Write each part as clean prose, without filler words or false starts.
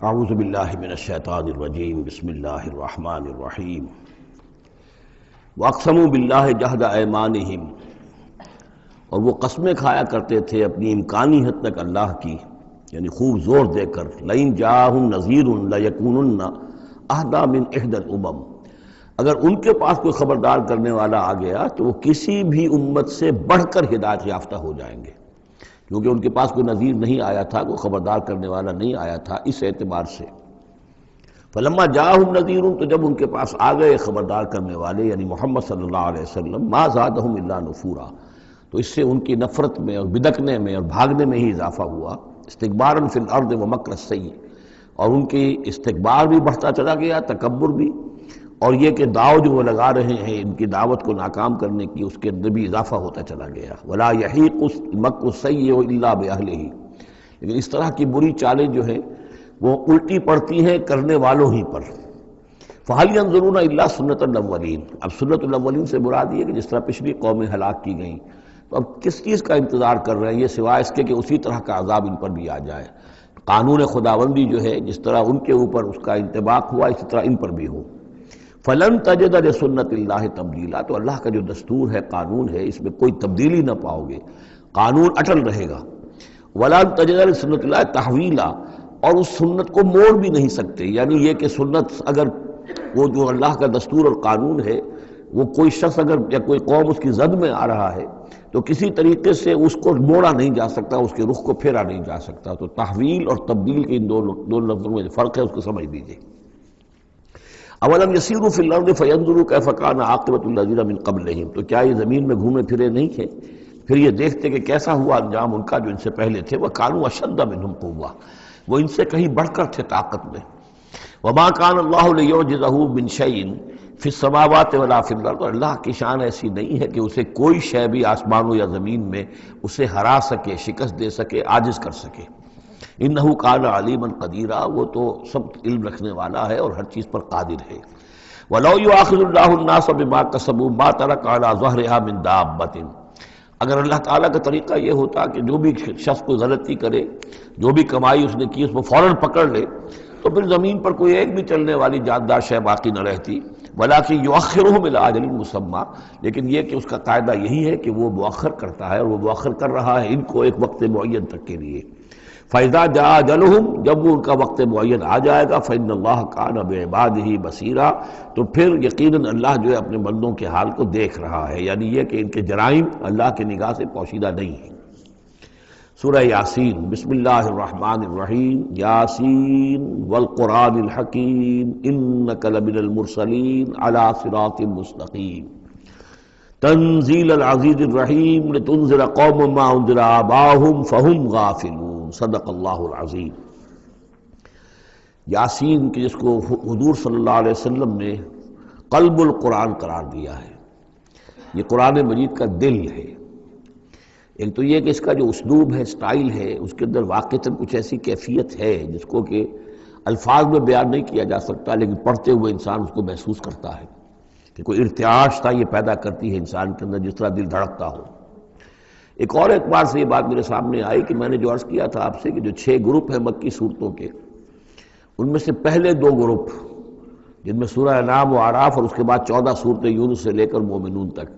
اعوذ باللہ من الشیطان الرجیم بسم اللہ الرحمن الرحیم واقسموا باللہ جہد ایمانہم، اور وہ قسمیں کھایا کرتے تھے اپنی امکانی حد تک اللہ کی، یعنی خوب زور دے کر لئن جاءہم نذیر لیکونن اہدی من احدی الامم، اگر ان کے پاس کوئی خبردار کرنے والا آ گیا تو وہ کسی بھی امت سے بڑھ کر ہدایت یافتہ ہو جائیں گے، کیونکہ ان کے پاس کوئی نذیر نہیں آیا تھا، کوئی خبردار کرنے والا نہیں آیا تھا۔ اس اعتبار سے فلما جاءہم نذیر، تو جب ان کے پاس آ گئے خبردار کرنے والے یعنی محمد صلی اللہ علیہ وسلم، ما زادہم الا نفورا، تو اس سے ان کی نفرت میں اور بدکنے میں اور بھاگنے میں ہی اضافہ ہوا، استکبارا فی الارض ومکر السیء، اور ان کی استکبار بھی بڑھتا چلا گیا، تکبر بھی، اور یہ کہ داؤ جو وہ لگا رہے ہیں ان کی دعوت کو ناکام کرنے کی، اس کے اندر بھی اضافہ ہوتا چلا گیا۔ ولا یحیق المکر السیء الا باہلہ، لیکن اس طرح کی بری چالیں جو ہیں وہ الٹی پڑتی ہیں کرنے والوں ہی پر۔ فہل ینظرون الا سنت الاولین، اب سنت الاولین سے مراد یہ کہ جس طرح پچھلی قومیں ہلاک کی گئیں، تو اب کس چیز کا انتظار کر رہے ہیں یہ سوائے اس کے کہ اسی طرح کا عذاب ان پر بھی آ جائے۔ قانون خداوندی جو ہے جس طرح ان کے اوپر اس کا انطباق ہوا، اسی طرح ان پر بھی ہو۔ فلن تجد لسنت اللہ تبدیلا، تو اللہ کا جو دستور ہے، قانون ہے، اس میں کوئی تبدیلی نہ پاؤ گے، قانون اٹل رہے گا۔ ولن تجد لسنت اللہ تحویلا، اور اس سنت کو موڑ بھی نہیں سکتے، یعنی یہ کہ سنت اگر وہ جو اللہ کا دستور اور قانون ہے وہ کوئی شخص اگر یا کوئی قوم اس کی زد میں آ رہا ہے تو کسی طریقے سے اس کو موڑا نہیں جا سکتا، اس کے رخ کو پھیرا نہیں جا سکتا۔ تو تحویل اور تبدیل کے ان دو لفظوں میں فرق ہے، اس کو سمجھ لیجیے۔ اولم یسیروا فی الارض فینظروا کیف کان عاقبۃ الذین من قبلہم، تو کیا یہ زمین میں گھومے پھرے نہیں تھے، پھر یہ دیکھتے کہ کیسا ہوا انجام ان کا جو ان سے پہلے تھے۔ وکانوا اشد منہم قوۃ، وہ ان سے کہیں بڑھ کر تھے طاقت میں۔ وما کان اللہ لیعجزہ من شیء فی السماوات ولا فی الارض، اور اللہ کی شان ایسی نہیں ہے کہ اسے کوئی شے بھی آسمانوں یا زمین میں اسے ہرا سکے، شکست دے سکے، عاجز کر سکے۔ انہ کان علیما قدیرا، وہ تو سب علم رکھنے والا ہے اور ہر چیز پر قادر ہے۔ ولو یؤاخذ اللہ الناس بما کسبوا ما ترک علی ظہرها من دابۃ، اگر اللہ تعالیٰ کا طریقہ یہ ہوتا کہ جو بھی شخص کوئی غلطی کرے، جو بھی کمائی اس نے کی اس کو فوراً پکڑ لے، تو پھر زمین پر کوئی ایک بھی چلنے والی جاندار شے باقی نہ رہتی۔ ولیکن یؤخرھم الی اجل مسمى، لیکن یہ کہ اس کا قاعدہ یہی ہے کہ وہ مؤخر کرتا ہے، اور وہ مؤخر کر رہا ہے ان کو ایک وقت معین تک کے لیے۔ فَإِذَا جَاءَ أَجَلُهُمْ، جب وہ ان کا وقت معین آ جائے گا، فَإِنَّ اللَّهَ كَانَ بِعِبَادِهِ بَصِيرًا، تو پھر یقیناً اللہ جو ہے اپنے بندوں کے حال کو دیکھ رہا ہے، یعنی یہ کہ ان کے جرائم اللہ کی نگاہ سے پوشیدہ نہیں ہیں۔ سورہ یاسین، بسم اللہ الرحمن الرحیم۔ یاسین والقرآن الحکیم انک لمن المرسلین علی صراط مستقیم تنزیل العزیز الرحیم لتنذر قوما ما انذر آباؤہم فہم غافلون۔ صدق اللہ العظیم۔ یاسین کی جس کو حضور صلی اللہ علیہ وسلم نے قلب القرآن قرار دیا ہے، یہ قرآن مجید کا دل ہے۔ ایک تو یہ کہ اس کا جو اسلوب ہے، سٹائل ہے، اس کے اندر واقعتاً کچھ ایسی کیفیت ہے جس کو کہ الفاظ میں بیان نہیں کیا جا سکتا، لیکن پڑھتے ہوئے انسان اس کو محسوس کرتا ہے کہ کوئی ارتعاش تھا یہ پیدا کرتی ہے انسان کے اندر، جس طرح دل دھڑکتا ہو۔ ایک اور اعتبار سے یہ بات میرے سامنے آئی کہ میں نے جو عرض کیا تھا آپ سے کہ جو 6 گروپ ہیں مکی صورتوں کے، ان میں سے پہلے 2 گروپ جن میں سورہ انعام و اعراف اور اس کے بعد 14 صورتیں یونس سے لے کر مومنون تک،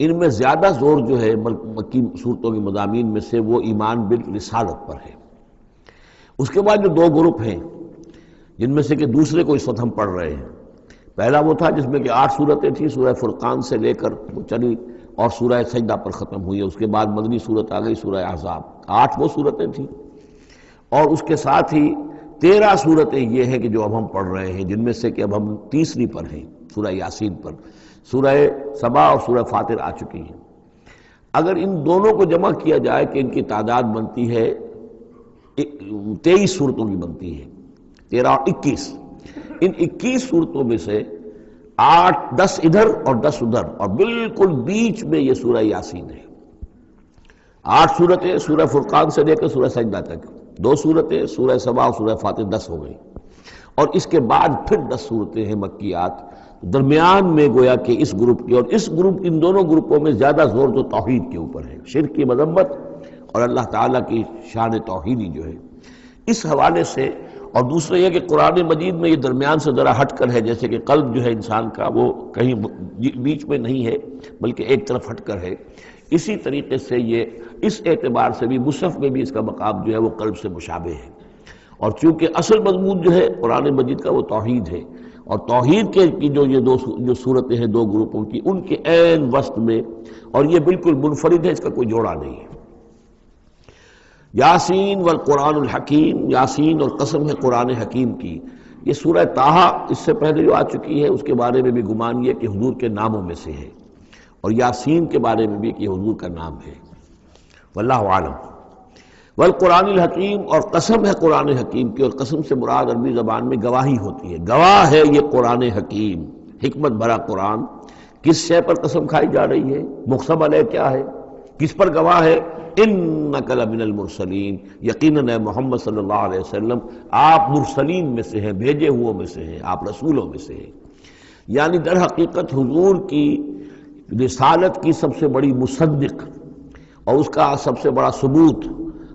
ان میں زیادہ زور جو ہے مکی صورتوں کے مضامین میں سے وہ ایمان بالرسالت پر ہے۔ اس کے بعد جو 2 گروپ ہیں جن میں سے کہ دوسرے کو اس وقت ہم پڑھ رہے ہیں، پہلا وہ تھا جس میں کہ 8 صورتیں تھیں، سورہ فرقان سے لے کر وہ چلی اور سورہ سجدہ پر ختم ہوئی، اس کے بعد مدنی صورت آ گئی سورہ احزاب، 8 وہ صورتیں تھیں، اور اس کے ساتھ ہی 13 صورتیں یہ ہیں کہ جو اب ہم پڑھ رہے ہیں، جن میں سے کہ اب ہم تیسری پر ہیں، سورہ یاسین پر۔ سورہ سبا اور سورہ فاطر آ چکی ہیں۔ اگر ان دونوں کو جمع کیا جائے کہ ان کی تعداد بنتی ہے 23 صورتوں کی بنتی ہے، 13 اور 21۔ ان 21 صورتوں میں سے 10 ادھر اور 10 ادھر، اور بالکل بیچ میں یہ سورہ یاسین ہے۔ 8 صورتیں سورہ فرقان سے لے کر سورہ سجدہ تک، 2 صورتیں سورہ سبا اور سورہ فاطر، 10 ہو گئی، اور اس کے بعد پھر 10 صورتیں ہیں مکیات۔ درمیان میں گویا کہ اس گروپ کی اور اس گروپ، ان دونوں گروپوں میں زیادہ زور تو توحید کے اوپر ہے، شرک کی مذمت اور اللہ تعالیٰ کی شان توحیدی جو ہے، اس حوالے سے اور دوسرا یہ کہ قرآن مجید میں یہ درمیان سے ذرا ہٹ کر ہے، جیسے کہ قلب جو ہے انسان کا وہ کہیں بیچ میں نہیں ہے بلکہ ایک طرف ہٹ کر ہے، اسی طریقے سے یہ اس اعتبار سے بھی مصحف میں بھی اس کا مقام جو ہے وہ قلب سے مشابہ ہے۔ اور چونکہ اصل مضمون جو ہے قرآن مجید کا وہ توحید ہے، اور توحید کی یہ جو صورتیں ہیں دو گروپوں کی، ان کے عین وسط میں، اور یہ بالکل منفرد ہے، اس کا کوئی جوڑا نہیں ہے۔ یاسین والقرآن الحکیم، یاسین اور قسم ہے قرآن حکیم کی۔ یہ سورہ طٰہٰ اس سے پہلے جو آ چکی ہے اس کے بارے میں بھی گمان یہ کہ حضور کے ناموں میں سے ہے، اور یاسین کے بارے میں بھی کہ حضور کا نام ہے، واللہ عالم۔ والقرآن الحکیم، اور قسم ہے قرآن حکیم کی، اور قسم سے مراد عربی زبان میں گواہی ہوتی ہے، گواہ ہے یہ قرآن حکیم، حکمت بھرا قرآن۔ کس شے پر قسم کھائی جا رہی ہے؟ مقسم علیہ کیا ہے؟ کس پر گواہ ہے؟ انک لمن المرسلین، یقیناً اے محمد صلی اللہ علیہ وسلم آپ مرسلین میں سے ہیں، بھیجے ہوئوں میں سے ہیں، آپ رسولوں میں سے ہیں۔ یعنی در حقیقت حضور کی رسالت کی سب سے بڑی مصدق اور اس کا سب سے بڑا ثبوت،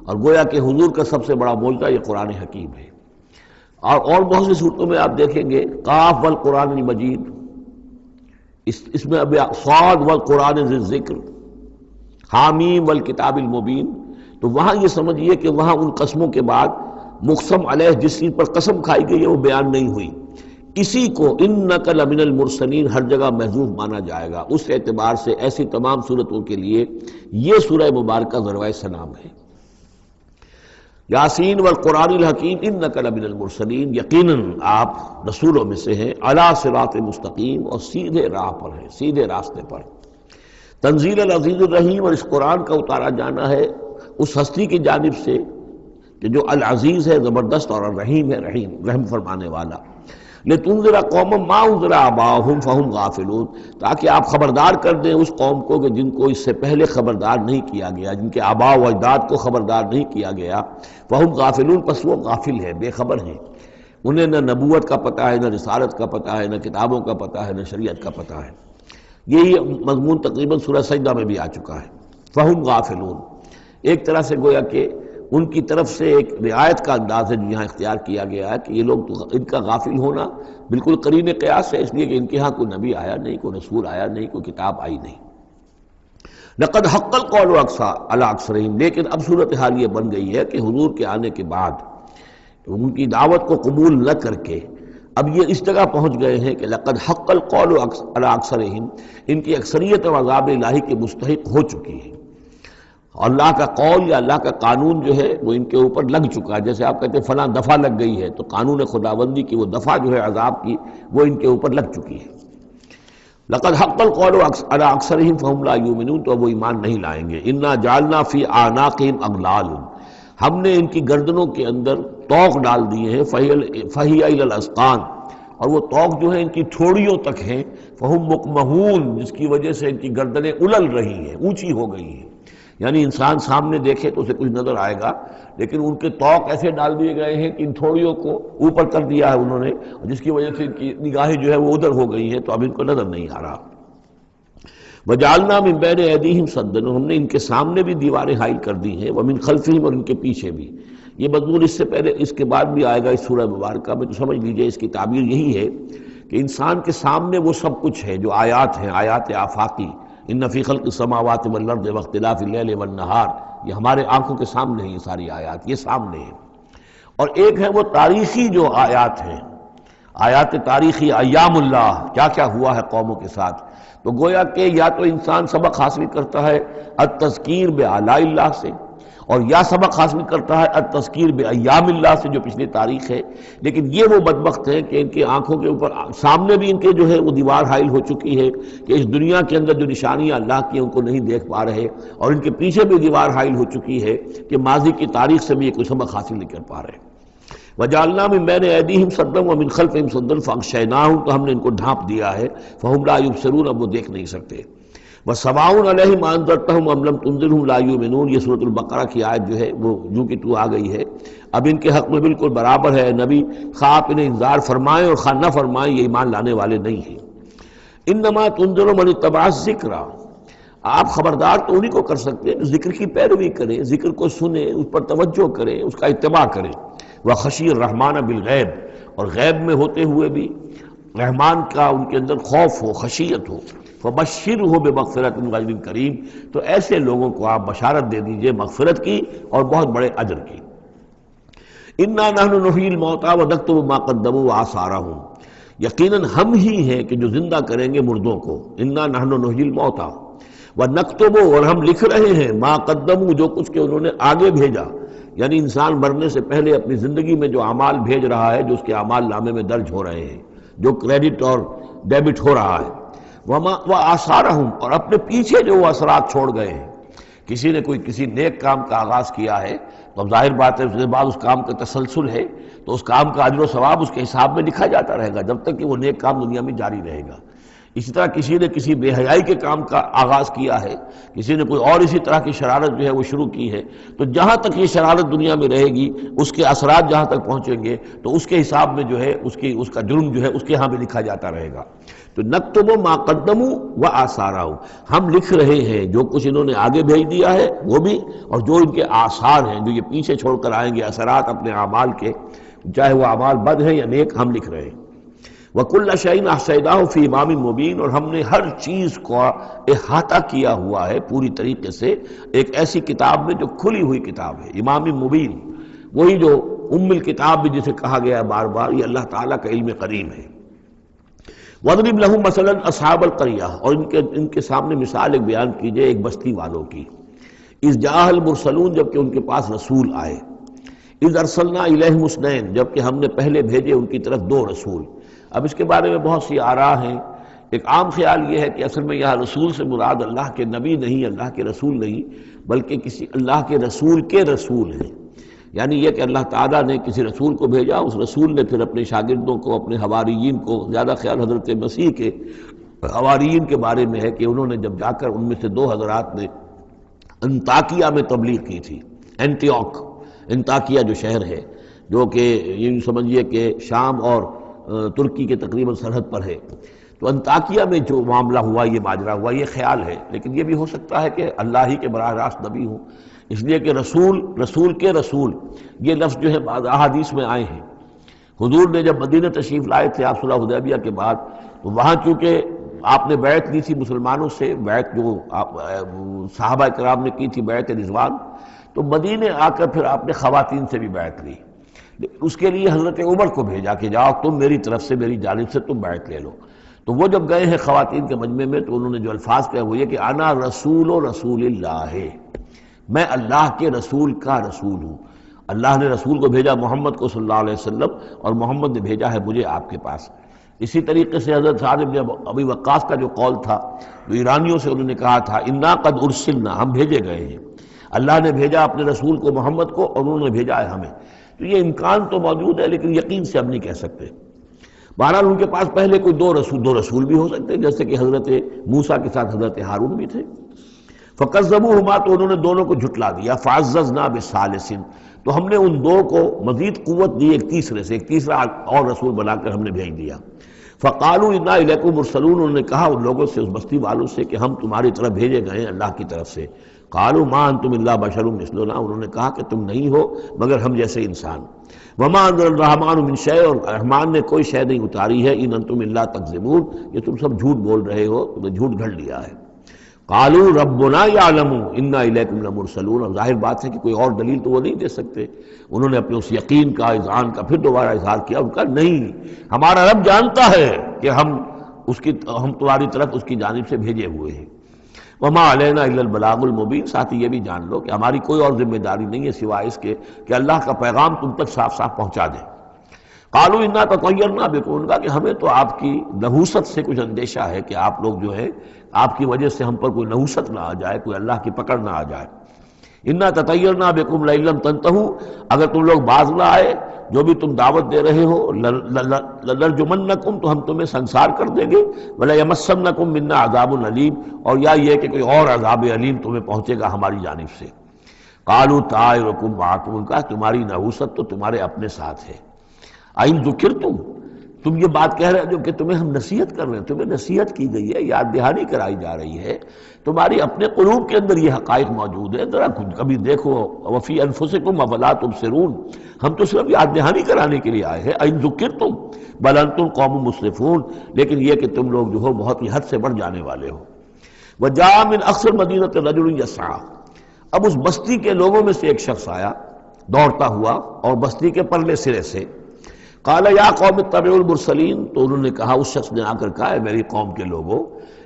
اور گویا کہ حضور کا سب سے بڑا معجزہ یہ قرآن حکیم ہے۔ اور بہت سی صورتوں میں آپ دیکھیں گے قاف والقرآن المجید، اس میں اب صاد والقرآن ذی الذکر، حامیم والکتاب المبین، تو وہاں یہ سمجھیے کہ وہاں ان قسموں کے بعد مقسم علیہ جس چیز پر قسم کھائی گئی ہے وہ بیان نہیں ہوئی، اسی کو انک لمن المرسلین ہر جگہ محذوف مانا جائے گا۔ اس اعتبار سے ایسی تمام صورتوں کے لیے یہ سورہ مبارکہ ذروۂ سلام ہے۔ یاسین والقرآن الحکیم انک لمن المرسلین، یقیناً آپ رسولوں میں سے ہیں، علی صراط مستقیم، اور سیدھے راہ پر ہیں، سیدھے راستے پر۔ تنزیل العزیز الرحیم، اور اس قرآن کا اتارا جانا ہے اس ہستی کی جانب سے کہ جو العزیز ہے، زبردست، اور الرحیم ہے، رحم فرمانے والا۔ لتنذر قوما ما انذر آباؤہم فہم غافلون، تاکہ آپ خبردار کر دیں اس قوم کو کہ جن کو اس سے پہلے خبردار نہیں کیا گیا، جن کے آباء و اجداد کو خبردار نہیں کیا گیا، فہم غافلون، پس وہ غافل ہیں، بے خبر ہیں، انہیں نہ نبوت کا پتہ ہے، نہ رسالت کا پتہ ہے، نہ کتابوں کا پتہ ہے، نہ شریعت کا پتہ ہے۔ یہی مضمون تقریباً سورہ سجدہ میں بھی آ چکا ہے، فہم غافلون۔ ایک طرح سے گویا کہ ان کی طرف سے ایک رعایت کا انداز ہے جو یہاں اختیار کیا گیا ہے کہ یہ لوگ تو ان کا غافل ہونا بالکل قرین قیاس ہے، اس لیے کہ ان کے ہاں کوئی نبی آیا نہیں، کوئی رسول آیا نہیں، کوئی کتاب آئی نہیں۔ لقد حق القول علی اکثرہم، لیکن اب صورتحال یہ بن گئی ہے کہ حضور کے آنے کے بعد ان کی دعوت کو قبول نہ کر کے اب یہ اس جگہ پہنچ گئے ہیں کہ لقد حق القول علی اکثرہم، ان کی اکثریت اور عذاب الہی کے مستحق ہو چکی ہے، اور اللہ کا قول یا اللہ کا قانون جو ہے وہ ان کے اوپر لگ چکا ہے۔ جیسے آپ کہتے ہیں فلاں دفعہ لگ گئی ہے، تو قانون خداوندی کی وہ دفعہ جو ہے عذاب کی وہ ان کے اوپر لگ چکی ہے۔ لقد حق القول علی اکثرہم فہم لا یؤمنون، تو وہ ایمان نہیں لائیں گے۔ انا جعلنا فی اعناقہم اغلال، ہم نے ان کی گردنوں کے اندر طوق ڈال دیے ہیں، فہی الی الاذقان، اور وہ طوق جو ہے ان کی ٹھوڑیوں تک ہیں، فہم مقمحون، جس کی وجہ سے ان کی گردنیں الل رہی ہیں، اونچی ہو گئی ہیں۔ یعنی انسان سامنے دیکھے تو اسے کچھ نظر آئے گا، لیکن ان کے طوق ایسے ڈال دیے گئے ہیں کہ ان تھوڑیوں کو اوپر کر دیا ہے انہوں نے، جس کی وجہ سے ان کی نگاہیں جو ہے وہ ادھر ہو گئی ہیں، تو اب ان کو نظر نہیں آ رہا۔ وَجَعَلْنَا مِن بَيْنِ أَيْدِيهِمْ سَدًّا، ہم نے ان کے سامنے بھی دیواریں حائل کر دی ہیں، وَمِن خَلْفِهِمْ، اور ان کے پیچھے بھی۔ یہ مضمون اس سے پہلے اس کے بعد بھی آئے گا اس سورہ مبارکہ میں، تو سمجھ لیجئے اس کی تعبیر یہی ہے کہ انسان کے سامنے وہ سب کچھ ہے جو آیات ہیں، آیات آفاقی، ان فی خلق السماوات والارض واختلاف اللیل والنہار، یہ ہمارے آنکھوں کے سامنے ہیں، یہ ساری آیات یہ سامنے ہیں۔ اور ایک ہے وہ تاریخی جو آیات ہیں، آیات تاریخی، ایام اللہ، کیا کیا ہوا ہے قوموں کے ساتھ۔ تو گویا کہ یا تو انسان سبق حاصل کرتا ہے التذکیر بآلاء اللہ سے، اور یا سبق حاصل کرتا ہے التذکیر بایام اللہ سے جو پچھلی تاریخ ہے۔ لیکن یہ وہ بدبخت ہیں کہ ان کی آنکھوں کے اوپر سامنے بھی ان کے جو ہے وہ دیوار حائل ہو چکی ہے کہ اس دنیا کے اندر جو نشانیاں اللہ کی ان کو نہیں دیکھ پا رہے، اور ان کے پیچھے بھی دیوار حائل ہو چکی ہے کہ ماضی کی تاریخ سے بھی یہ کوئی سبق حاصل نہیں کر پا رہے۔ وَجَعَلْنَا مِن بَيْنِ أَيْدِيهِمْ سَدًّا وَمِنْ خَلْفِهِمْ سَدًّا فَأَغْشَيْنَاهُمْ، تو ہم نے ان کو ڈھانپ دیا ہے، فَهُمْ لَا يُبْصِرُونَ، اب وہ دیکھ نہیں سکتے۔ وَسَوَاءٌ عَلَيْهِمْ أَنذَرْتَهُمْ أَمْ لَمْ تُنذِرْهُمْ لَا يُؤْمِنُونَ، یہ سورۃ البقرہ کی آیت جو ہے وہ جو کہ تو آ گئی ہے، اب ان کے حق میں بالکل برابر ہے، نبی خواہ آپ انہیں انذار فرمائیں اور خواہ نہ فرمائیں، یہ ایمان لانے والے نہیں ہیں۔ إِنَّمَا تُنذِرُ مَنِ اتَّبَعَ الذِّكْرَ، آپ خبردار تو انہی کو کر سکتے ہیں جو ذکر کی پیروی کریں، ذکر کو سنیں، اس پر توجہ کریں، اس کا اتباع کریں۔ وخشی الرحمن بالغیب، اور غیب میں ہوتے ہوئے بھی رحمان کا ان کے اندر خوف ہو، خشیت ہو، فبشرہ بمغفرۃ من رب کریم، تو ایسے لوگوں کو آپ بشارت دے دیجئے مغفرت کی اور بہت بڑے اجر کی۔ انا نحن نحیی الموتیٰ ونکتب ما قدموا وآثارہم، یقیناً ہم ہی ہیں کہ جو زندہ کریں گے مردوں کو۔ انا نحن نحیی الموتیٰ ونکتب، اور ہم لکھ رہے ہیں ما قدموا، جو کچھ کہ انہوں نے آگے بھیجا، یعنی انسان مرنے سے پہلے اپنی زندگی میں جو اعمال بھیج رہا ہے، جو اس کے اعمال نامے میں درج ہو رہے ہیں، جو کریڈٹ اور ڈیبٹ ہو رہا ہے، وآثارہم، اور اپنے پیچھے جو وہ اثرات چھوڑ گئے ہیں۔ کسی نے کوئی کسی نیک کام کا آغاز کیا ہے تو اب ظاہر بات ہے اس کے بعد اس کام کا تسلسل ہے تو اس کام کا اجر و ثواب اس کے حساب میں لکھا جاتا رہے گا جب تک کہ وہ نیک کام دنیا میں جاری رہے گا۔ اسی طرح کسی نے کسی بے حیائی کے کام کا آغاز کیا ہے، کسی نے کوئی اور اسی طرح کی شرارت جو ہے وہ شروع کی ہے، تو جہاں تک یہ شرارت دنیا میں رہے گی اس کے اثرات جہاں تک پہنچیں گے تو اس کے حساب میں جو ہے اس کا جرم جو ہے اس کے ہاں بھی لکھا جاتا رہے گا۔ تو نکتب ما قدموا وآثارہم، ہم لکھ رہے ہیں جو کچھ انہوں نے آگے بھیج دیا ہے وہ بھی، اور جو ان کے آثار ہیں جو یہ پیچھے چھوڑ کر آئیں گے اثرات اپنے اعمال کے، چاہے وہ اعمال بد ہیں یا نیک، ہم لکھ رہے ہیں۔ وَكُلَّ شَيْءٍ أَحْصَيْنَاهُ فِي إِمَامٍ مُبِينٍ، اور ہم نے ہر چیز کو احاطہ کیا ہوا ہے پوری طریقے سے ایک ایسی کتاب میں جو کھلی ہوئی کتاب ہے، امام مبین، وہی جو ام الکتاب بھی جسے کہا گیا ہے بار بار، یہ اللہ تعالیٰ کا علم قدیم ہے۔ وَاضْرِبْ لَهُم مَثَلًا أَصْحَابَ الْقَرْيَةِ، اور ان کے سامنے مثال ایک بیان کیجئے ایک بستی والوں کی۔ اِذْ جَاءَ الْمُرْسَلُونَ، جبکہ ان کے پاس رسول آئے۔ اِذْ أَرْسَلْنَا إِلَيْهِمُ اثْنَيْنِ، جبکہ ہم نے پہلے بھیجے ان کی طرف دو رسول۔ اب اس کے بارے میں بہت سی آراء ہیں۔ ایک عام خیال یہ ہے کہ اصل میں یہاں رسول سے مراد اللہ کے نبی نہیں، اللہ کے رسول نہیں، بلکہ کسی اللہ کے رسول ہیں، یعنی یہ کہ اللہ تعالیٰ نے کسی رسول کو بھیجا، اس رسول نے پھر اپنے شاگردوں کو، اپنے حواریین کو، زیادہ خیال حضرت مسیح کے حواریین کے بارے میں ہے کہ انہوں نے جب جا کر ان میں سے دو حضرات نے انطاکیہ میں تبلیغ کی تھی، اینٹیوک، انطاکیہ جو شہر ہے جو کہ یہ سمجھیے کہ شام اور ترکی کے تقریباً سرحد پر ہے، تو انطاکیہ میں جو معاملہ ہوا، یہ ماجرا ہوا، یہ خیال ہے، لیکن یہ بھی ہو سکتا ہے کہ اللہ ہی کے براہ راست نبی ہوں، اس لیے کہ رسول کے رسول یہ لفظ جو ہے بعض احادیث میں آئے ہیں۔ حضور نے جب مدینہ تشریف لائے تھے آپ صلح حدیبیہ کے بعد، تو وہاں چونکہ آپ نے بیعت لی تھی مسلمانوں سے، بیعت جو صحابہ کرام نے کی تھی بیعت رضوان، تو مدینے آ کر پھر آپ نے خواتین سے بھی بیعت لی، اس کے لیے حضرت عمر کو بھیجا کہ جاؤ تم میری طرف سے، میری جانب سے تم بیعت لے لو۔ تو وہ جب گئے ہیں خواتین کے مجمع میں تو انہوں نے جو الفاظ کہے وہ یہ کہ انا رسول اللہ، میں اللہ کے رسول کا رسول ہوں۔ اللہ نے رسول کو بھیجا محمد کو صلی اللہ علیہ وسلم، اور محمد نے بھیجا ہے مجھے آپ کے پاس۔ اسی طریقے سے حضرت سعد بن ابی وقاص کا جو قول تھا، جو ایرانیوں سے انہوں نے کہا تھا انا قد ارسلنا، ہم بھیجے گئے ہیں، اللہ نے بھیجا اپنے رسول کو محمد کو اور انہوں نے بھیجا ہے ہمیں۔ تو یہ امکان تو موجود ہے لیکن یقین سے ہم نہیں کہہ سکتے۔ بہرحال ان کے پاس پہلے کوئی دو رسول بھی ہو سکتے، جیسے کہ حضرت موسیٰ کے ساتھ حضرت ہارون بھی تھے۔ فَكَذَّبُوهُمَا، تو انہوں نے دونوں کو جھٹلا دیا۔ فَعَزَّزْنَا بِثَالِثٍ، تو ہم نے ان دو کو مزید قوت دی ایک تیسرے سے، ایک تیسرا اور رسول بنا کر ہم نے بھیج دیا۔ فَقَالُوا إِنَّا إِلَيْكُمْ مُرْسَلُونَ، انہوں نے کہا ان لوگوں سے، اس بستی والوں سے، کہ ہم تمہاری طرف بھیجے گئے ہیں اللہ کی طرف سے۔ قالوا ما انتم الا بشر مثلنا، انہوں نے کہا کہ تم نہیں ہو مگر ہم جیسے انسان۔ وما انزل الرحمن من شیء، اور رحمان نے کوئی شے نہیں اتاری ہے، ان انتم الا تکذبون، یہ تم سب جھوٹ بول رہے ہو، تم نے جھوٹ گھڑ لیا ہے۔ قالوا ربنا يعلم انا الیکم لمرسلون، اور ظاہر بات ہے کہ کوئی اور دلیل تو وہ نہیں دے سکتے۔ انہوں نے اپنے اس یقین کا، اذعان کا پھر دوبارہ اظہار کیا، ان کا نہیں، ہمارا رب جانتا ہے کہ ہم تمہاری طرف اس کی جانب سے بھیجے ہوئے ہیں۔ وما علینا الا البلاغ المبین، ساتھ ہی یہ بھی جان لو کہ ہماری کوئی اور ذمہ داری نہیں ہے سوائے اس کے کہ اللہ کا پیغام تم تک صاف صاف پہنچا دیں۔ قالوا انا تطیرنا بکم، ان کا کہ ہمیں تو آپ کی نحوست سے کچھ اندیشہ ہے کہ آپ لوگ جو ہے آپ کی وجہ سے ہم پر کوئی نحوست نہ آ جائے، کوئی اللہ کی پکڑ نہ آ جائے۔ انا تطیرنا بکم لئن لم تنتہوا، اگر تم لوگ باز نہ آئے جو بھی تم دعوت دے رہے ہو، لنرجمنکم، تو ہم تمہیں سنسار کر دیں گے، ولیمسنکم منا عذاب علیم، اور یا یہ کہ کوئی اور عذاب علیم تمہیں پہنچے گا ہماری جانب سے۔ قالوا طائرکم معکم، ان کا تمہاری نحوست تو تمہارے اپنے ساتھ ہے۔ ان ذکرتم، تم یہ بات کہہ رہے ہو کہ تمہیں ہم نصیحت کر رہے ہیں، تمہیں نصیحت کی گئی ہے، یاد دہانی کرائی جا رہی ہے، تمہاری اپنے قلوب کے اندر یہ حقائق موجود ہے، ذرا کبھی دیکھو وفی انفسکم افلا تبصرون، ہم تو صرف یاد دہانی کرانے کے لیے آئے ہیں، ان ذکرتم بل انتم قوم مسرفون، لیکن یہ کہ تم لوگ جو ہو بہت ہی حد سے بڑھ جانے والے ہو۔ وجاء من اقصى المدینة رجل یسعی، اب اس بستی کے لوگوں میں سے ایک شخص آیا دوڑتا ہوا، اور بستی کے پرلے سرے سے، قال یا قوم اتبعوا المرسلین، تو انہوں نے کہا، اس شخص نے آ کر کہا، ہے میری قوم کے لوگوں،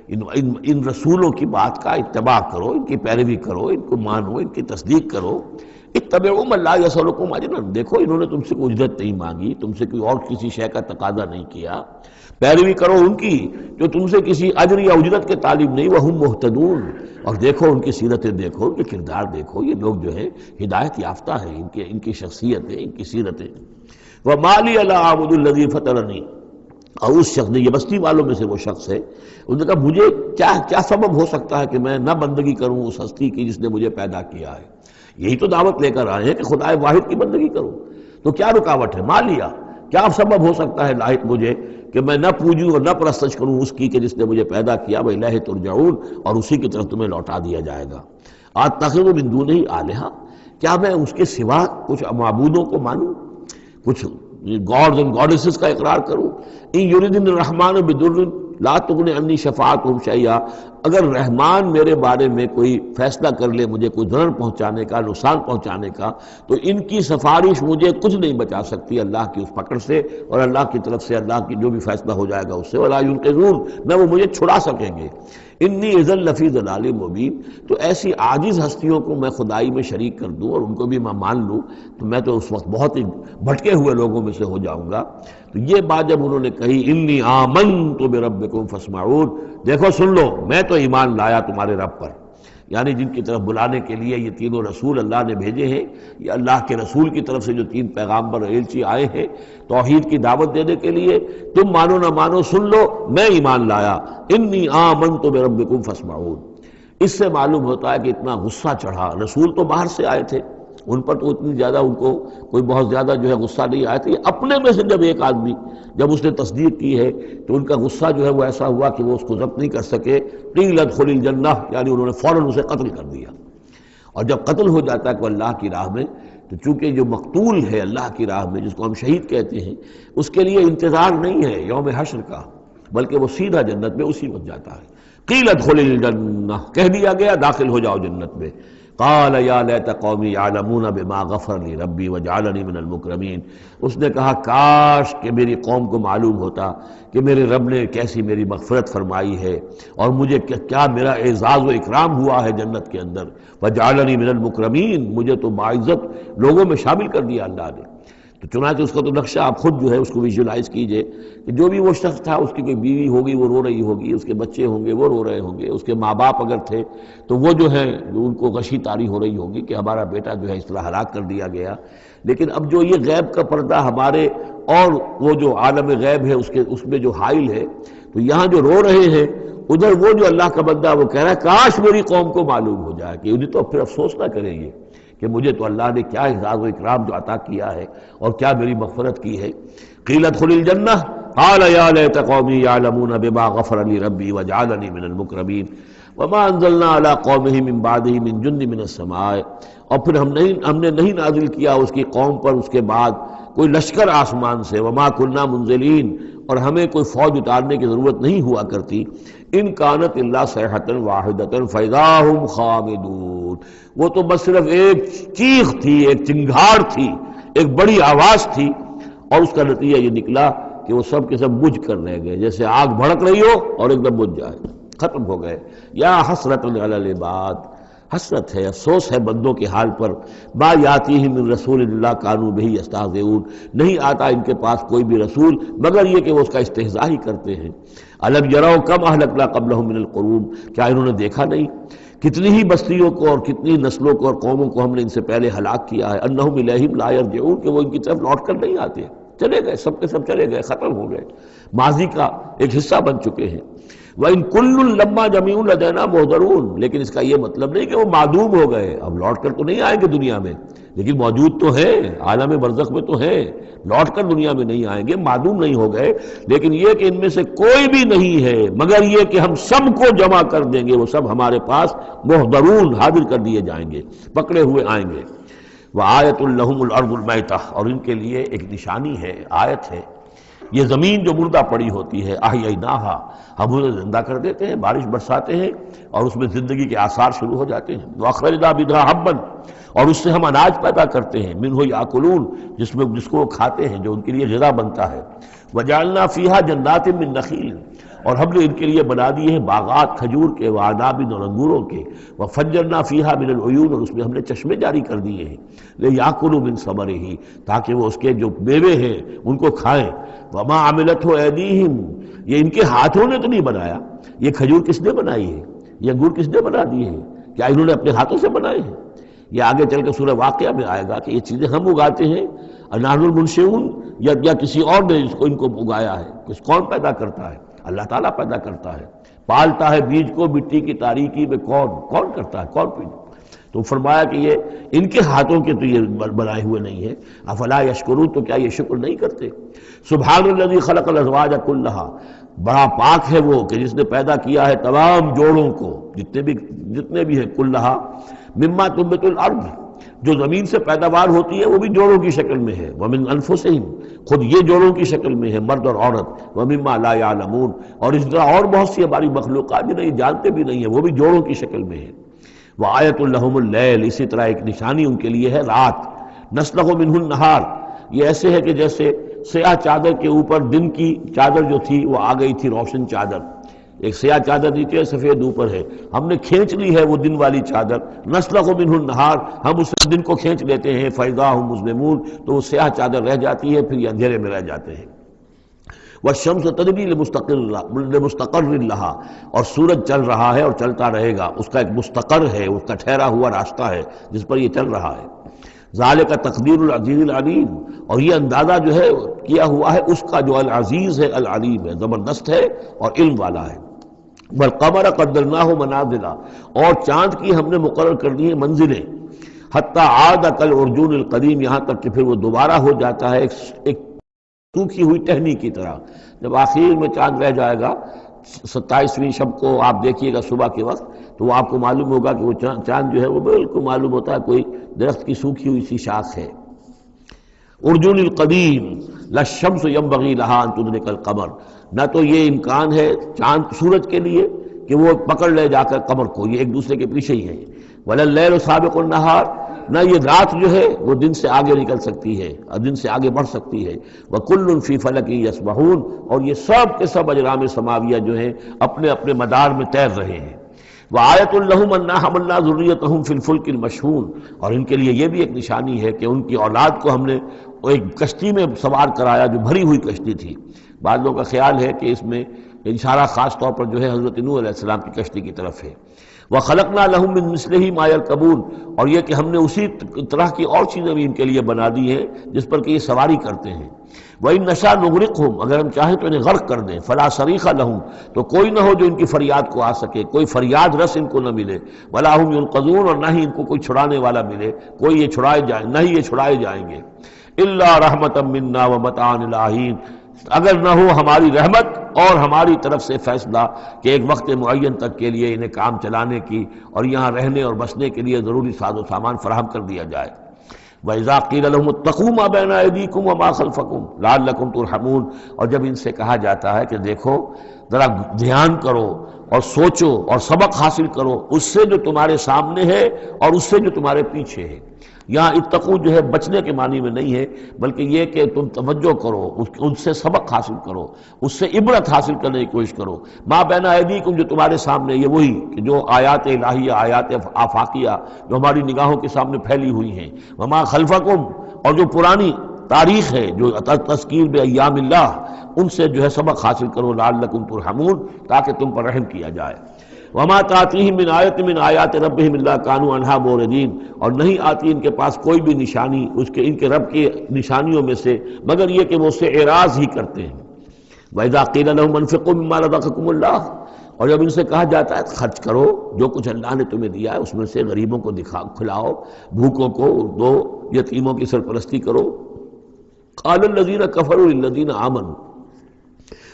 ان رسولوں کی بات کا اتباع کرو، ان کی پیروی کرو، ان کو مانو، ان کی تصدیق کرو۔ اتبعوا من لا یسألکم اجرا، دیکھو انہوں نے تم سے کوئی اجرت نہیں مانگی، تم سے کوئی اور کسی شے کا تقاضا نہیں کیا، پیروی کرو ان کی جو تم سے کسی اجر یا اجرت کے طالب نہیں، وہم مہتدون، اور دیکھو ان کی سیرتیں، دیکھو ان کے کردار، دیکھو یہ لوگ جو ہے ہدایت یافتہ ہیں، ان کی شخصیتیں، ان کی سیرتیں۔ وَمَا لِيَ لَا أَعْبُدُ الَّذِي فَطَرَنِي، اور اس شخص نے، یہ بستی والوں میں سے وہ شخص ہے، انہوں نے کہا مجھے کیا سبب ہو سکتا ہے کہ میں نہ بندگی کروں اس ہستی کی جس نے مجھے پیدا کیا ہے؟ یہی تو دعوت لے کر آئے ہیں کہ خدا واحد کی بندگی کروں، تو کیا رکاوٹ ہے؟ مالیا، کیا سبب ہو سکتا ہے لاحق مجھے کہ میں نہ پوجوں اور نہ پرستش کروں اس کی کہ جس نے مجھے پیدا کیا، وَإِلَيْهِ تُرْجَعُونَ، اور اسی کی طرف تمہیں لوٹا دیا جائے گا۔ أَتَّخِذُ مِن دُونِهِ آلِهَةً، کیا میں اس کے سوا کچھ معبودوں کو مانوں، کچھ گاڈز اینڈ گاڈیسز کا اقرار کروں؟ ان یریدن الرحمن بدر لا تغن عنی شفاعتهم شیئا، اگر رحمان میرے بارے میں کوئی فیصلہ کر لے، مجھے کوئی ضرر پہنچانے کا، نقصان پہنچانے کا، تو ان کی سفارش مجھے کچھ نہیں بچا سکتی اللہ کی اس پکڑ سے، اور اللہ کی طرف سے اللہ کی جو بھی فیصلہ ہو جائے گا اس سے، ولا ینقذون، نہ وہ مجھے چھڑا سکیں گے۔ انی اذا لفی ضلال مبین، تو ایسی عاجز ہستیوں کو میں خدائی میں شریک کر دوں اور ان کو بھی میں مان لوں تو میں تو اس وقت بہت ہی بھٹکے ہوئے لوگوں میں سے ہو جاؤں گا۔ تو یہ بات جب انہوں نے کہی، انی آمنت بربکم فاسمعون، دیکھو سن لو، میں تو ایمان لایا تمہارے رب پر، یعنی جن کی طرف بلانے کے لیے یہ تینوں رسول اللہ نے بھیجے ہیں، یہ اللہ کے رسول کی طرف سے جو تین پیغامبر ایلچی آئے ہیں توحید کی دعوت دینے کے لیے، تم مانو نہ مانو سن لو، میں ایمان لایا، انی آمنت بربکم فاسمعون۔ اس سے معلوم ہوتا ہے کہ اتنا غصہ چڑھا، رسول تو باہر سے آئے تھے، ان پر تو اتنی زیادہ ان کو کوئی بہت زیادہ جو ہے غصہ نہیں آیا تھا، یہ اپنے میں سے جب ایک آدمی جب اس نے تصدیق کی ہے تو ان کا غصہ جو ہے وہ ایسا ہوا کہ وہ اس کو ضبط نہیں کر سکے، قیل ادخل الجنہ، یعنی انہوں نے فوراً اسے قتل کر دیا۔ اور جب قتل ہو جاتا ہے کوئی اللہ کی راہ میں، تو چونکہ جو مقتول ہے اللہ کی راہ میں، جس کو ہم شہید کہتے ہیں، اس کے لیے انتظار نہیں ہے یوم حشر کا، بلکہ وہ سیدھا جنت میں اسی وقت جاتا ہے۔ قیل ادخل الجنہ، کہہ دیا گیا داخل ہو جاؤ جنت میں۔ قال یا لیت قومی یعلمون بما غفر لی ربی وجعلنی من المکرمین، اس نے کہا کاش کہ میری قوم کو معلوم ہوتا کہ میرے رب نے کیسی میری مغفرت فرمائی ہے اور مجھے کیا میرا اعزاز و اکرام ہوا ہے جنت کے اندر، وجعلنی من المکرمین، مجھے تو باعزت لوگوں میں شامل کر دیا اللہ نے۔ تو چنانچہ اس کا تو نقشہ آپ خود جو ہے اس کو ویژولائز کیجئے کہ جو بھی وہ شخص تھا، اس کی کوئی بیوی ہوگی وہ رو رہی ہوگی، اس کے بچے ہوں گے وہ رو رہے ہوں گے، اس کے ماں باپ اگر تھے تو وہ جو ہے ان کو غشی طاری ہو رہی ہوگی کہ ہمارا بیٹا جو ہے اس طرح ہلاک کر دیا گیا۔ لیکن اب جو یہ غیب کا پردہ ہمارے اور وہ جو عالم غیب ہے اس میں جو حائل ہے، تو یہاں جو رو رہے ہیں ادھر وہ جو اللہ کا بندہ وہ کہہ رہا ہے کاش میری قوم کو معلوم ہو جائے، کہ انہیں تو پھر افسوس نہ کریں گے کہ مجھے تو اللہ نے کیا اعزاز و اکرام جو عطا کیا ہے اور کیا میری مغفرت کی ہے۔ قیل ادخل الجنہ قال یا لیت قومی یعلمون بما غفر لی ربی وجعلنی من المکرمین وما انزلنا علی قومہ من بعدہ من جند من السماء، اور پھر ہم نے نہیں نازل کیا اس کی قوم پر اس کے بعد کوئی لشکر آسمان سے، وما کنا منزلین، اور ہمیں کوئی فوج اتارنے کی ضرورت نہیں ہوا کرتی، ان کانت الا صیحۃ واحدۃ فاذا ھم خامدون، وہ تو بس صرف ایک چیخ تھی، ایک چنگھاڑ تھی، ایک بڑی آواز تھی، اور اس کا نتیجہ یہ نکلا کہ وہ سب کے سب بجھ کر رہ گئے، جیسے آگ بھڑک رہی ہو اور ایک دم بجھ جائے، ختم ہو گئے۔ یا حسرۃ علی العباد، حسرت ہے، افسوس ہے بندوں کے حال پر، ما یاتیہم من رسول اللہ کانوا بہ یستہزئون، نہیں آتا ان کے پاس کوئی بھی رسول مگر یہ کہ وہ اس کا استہزاء ہی کرتے ہیں۔ الم یروا کم اہلکنا قبلہم من القرون، کیا انہوں نے دیکھا نہیں کتنی ہی بستیوں کو اور کتنی نسلوں کو اور قوموں کو ہم نے ان سے پہلے ہلاک کیا ہے، انہم الیہم لا یرجعون، کہ وہ ان کی طرف لوٹ کر نہیں آتے، چلے گئے، سب کے سب چلے گئے، ختم ہو گئے، ماضی کا ایک حصہ بن چکے ہیں۔ وَإِن كُلٌّ لَمَّا جَمِيعٌ لَدَيْنَا مُحْضَرُونَ، لیکن اس کا یہ مطلب نہیں کہ وہ معدوم ہو گئے، اب لوٹ کر تو نہیں آئیں گے دنیا میں، لیکن موجود تو ہے، عالم برزخ میں تو ہے، لوٹ کر دنیا میں نہیں آئیں گے، معدوم نہیں ہو گئے، لیکن یہ کہ ان میں سے کوئی بھی نہیں ہے مگر یہ کہ ہم سب کو جمع کر دیں گے، وہ سب ہمارے پاس محضرون حاضر کر دیے جائیں گے، پکڑے ہوئے آئیں گے۔ وَآیَةٌ لَهُمُ الْأَرْضُ الْمَيْتَةُ، اور ان کے لیے ایک نشانی ہے، آیت ہے، یہ زمین جو مردہ پڑی ہوتی ہے، احییناھا، ہم اسے زندہ کر دیتے ہیں، بارش برساتے ہیں اور اس میں زندگی کے آثار شروع ہو جاتے ہیں۔ وَأَخْرَجْنَا مِنْھَا حَبًّا، اور اس سے ہم اناج پیدا کرتے ہیں، منہ یاکلون، جس کو وہ کھاتے ہیں، جو ان کے لیے غذا بنتا ہے۔ وجعلنا فیہا جنات من نخیل، اور ہم نے ان کے لیے بنا دیے ہیں باغات کھجور کے، وعناب اور انگوروں کے، وفجرنا فیہا من العیون، اور اس میں ہم نے چشمے جاری کر دیے ہیں، لیاکلوا من ثمرہ، تاکہ وہ اس کے جو میوے ہیں ان کو کھائیں۔ وما عملتہ ایدیہم، یہ ان کے ہاتھوں نے تو نہیں بنایا، یہ کھجور کس نے بنائی ہے، یہ انگور کس نے بنا دیے ہیں، کیا انہوں نے اپنے ہاتھوں سے بنائے ہیں؟ یہ آگے چل کے سورہ واقعہ میں آئے گا کہ یہ چیزیں ہم اگاتے ہیں، نحن المنشئون، یا کسی اور نے ان کو اگایا ہے، کون پیدا کرتا ہے؟ اللہ تعالیٰ پیدا کرتا ہے، پالتا ہے بیج کو مٹی کی تاریکی میں، کون کرتا ہے، کون پیدا؟ تو فرمایا کہ یہ ان کے ہاتھوں کے تو یہ بنائے ہوئے نہیں ہے۔ افلا یشکرون، تو کیا یہ شکر نہیں کرتے؟ سبحان الذی خلق الازواج کلھا، بڑا پاک ہے وہ کہ جس نے پیدا کیا ہے تمام جوڑوں کو، جتنے بھی ہیں، کلھا مما تنبت الارض، جو زمین سے پیداوار ہوتی ہے وہ بھی جوڑوں کی شکل میں ہے، ومن انفسہم، خود یہ جوڑوں کی شکل میں ہے، مرد اور عورت، ومما لا یعلمون، اور اس طرح اور بہت سی ہماری مخلوقات بھی نہیں جانتے بھی نہیں ہیں، وہ بھی جوڑوں کی شکل میں ہے۔ وآیۃ لہم اللیل، اسی طرح ایک نشانی ان کے لیے ہے رات، نسلخ منہ النہار، یہ ایسے ہے کہ جیسے سیاہ چادر کے اوپر دن کی چادر جو تھی وہ آ گئی تھی روشن چادر، ایک سیاہ چادر نیچے ہے، سفید اوپر ہے، ہم نے کھینچ لی ہے وہ دن والی چادر، نسلخ منہ النہار، ہم اس دن کو کھینچ لیتے ہیں، فاذا ہم مظلمون، تو وہ سیاہ چادر رہ جاتی ہے، پھر یہ اندھیرے میں رہ جاتے ہیں۔ والشمس تجری لمستقر لہا، اور سورج چل رہا ہے اور چلتا رہے گا، اس کا ایک مستقر ہے، اس کا ٹھہرا ہوا راستہ ہے جس پر یہ چل رہا ہے۔ ذالک تقدیر العزیز العلیم، اور یہ اندازہ جو ہے کیا ہوا ہے اس کا جو العزیز ہے، العلیم ہے، زبردست ہے اور علم والا ہے۔ والقمر قدرناہ منازل، اور چاند کی ہم نے مقرر کر دی ہیں منزلیں، حتی عاد کالعرجون القدیم، یہاں تک کہ پھر وہ دوبارہ ہو جاتا ہے ایک سوکھی ہوئی ٹہنی کی طرح۔ جب آخر میں چاند رہ جائے گا 27ویں شب کو آپ دیکھیے گا صبح کے وقت، تو وہ آپ کو معلوم ہوگا کہ وہ چاند جو ہے وہ بالکل معلوم ہوتا ہے کوئی درخت کی سوکھی ہوئی سی شاخ ہے۔ ارجون القدیم لا الشمس ينبغي لها ان تدرك القمر، نہ تو یہ امکان ہے چاند سورج کے لیے کہ وہ پکڑ لے جا کر قمر کو، یہ ایک دوسرے کے پیچھے ہی ہے۔ ولا اللیل سابق النہار، نہ یہ رات جو ہے وہ دن سے آگے نکل سکتی ہے اور دن سے آگے بڑھ سکتی ہے۔ وَكُلٌّ فِي فَلَكٍ يَسْبَحُونَ، اور یہ سب کے سب اجرام سماویہ جو ہیں اپنے اپنے مدار میں تیر رہے ہیں۔ وَآیَةٌ لَهُمْ أَنَّا حَمَلْنَا ذُرِّيَّتَهُمْ فِي الْفُلْكِ الْمَشْحُونِ، اور ان کے لیے یہ بھی ایک نشانی ہے کہ ان کی اولاد کو ہم نے ایک کشتی میں سوار کرایا جو بھری ہوئی کشتی تھی۔ بعض لوگوں کا خیال ہے کہ اس میں اشارہ خاص طور پر جو ہے حضرت نوح علیہ السلام کی کشتی کی طرف ہے۔ وَخَلَقْنَا لَهُم مِّن مِّثْلِهِ مَا يَرْكَبُونَ، اور یہ کہ ہم نے اسی طرح کی اور چیزیں بھی ان کے لیے بنا دی ہیں جس پر کہ یہ سواری کرتے ہیں۔ وَإِن نَّشَأْ نُغْرِقْهُمْ، اگر ہم چاہیں تو انہیں غرق کر دیں، فَلَا صَرِيخَ لَهُمْ، تو کوئی نہ ہو جو ان کی فریاد کو آ سکے، کوئی فریاد رس ان کو نہ ملے، وَلَا هُمْ يُنقَذُونَ، اور نہ ہی ان کو کوئی چھڑانے والا ملے، کوئی یہ چھڑائے جائیں، نہ ہی یہ چھڑائے جائیں گے۔ إِلَّا رَحْمَةً مِّنَّا وَمَتَاعًا إِلَىٰ حِينٍ، اگر نہ ہو ہماری رحمت اور ہماری طرف سے فیصلہ کہ ایک وقت معین تک کے لیے انہیں کام چلانے کی اور یہاں رہنے اور بسنے کے لیے ضروری ساز و سامان فراہم کر دیا جائے۔ وَإِذَا قِيلَ لَهُمُ اتَّقُوا مَا بَيْنَ أَيْدِيكُمْ وَمَا خَلْفَكُمْ لَعَلَّكُمْ تُرْحَمُونَ، اور جب ان سے کہا جاتا ہے کہ دیکھو ذرا دھیان کرو اور سوچو اور سبق حاصل کرو اس سے جو تمہارے سامنے ہے اور اس سے جو تمہارے پیچھے ہے۔ یہاں اتقو جو ہے بچنے کے معنی میں نہیں ہے، بلکہ یہ کہ تم توجہ کرو، ان سے سبق حاصل کرو، اس سے عبرت حاصل کرنے کی کوشش کرو۔ ما بین ایدیکم، جو تمہارے سامنے، یہ وہی کہ جو آیات الہیہ، آیات آفاقیہ جو ہماری نگاہوں کے سامنے پھیلی ہوئی ہیں، وما خلفکم، اور جو پرانی تاریخ ہے جو تذکیر بایام اللہ، ان سے جو ہے سبق حاصل کرو، لعلکم ترحمون، تاکہ تم پر رحم کیا جائے۔ وما تاتیہم من آیت من آیات ربہم الا کانوا عنہا معرضین، اور نہیں آتی ان کے پاس کوئی بھی نشانی اس کے ان کے رب کی نشانیوں میں سے مگر یہ کہ وہ اس سے اعراض ہی کرتے ہیں۔ وَإِذَا قِيلَ لَهُمْ أَنفِقُوا مِمَّا رَزَقَكُمُ اللَّهُ، اور جب ان سے کہا جاتا ہے خرچ کرو جو کچھ اللہ نے تمہیں دیا ہے اس میں سے غریبوں کو کھلاؤ، بھوکوں کو دو، یتیموں کی سرپرستی کرو. قال الذین کفروا للذین آمنوا،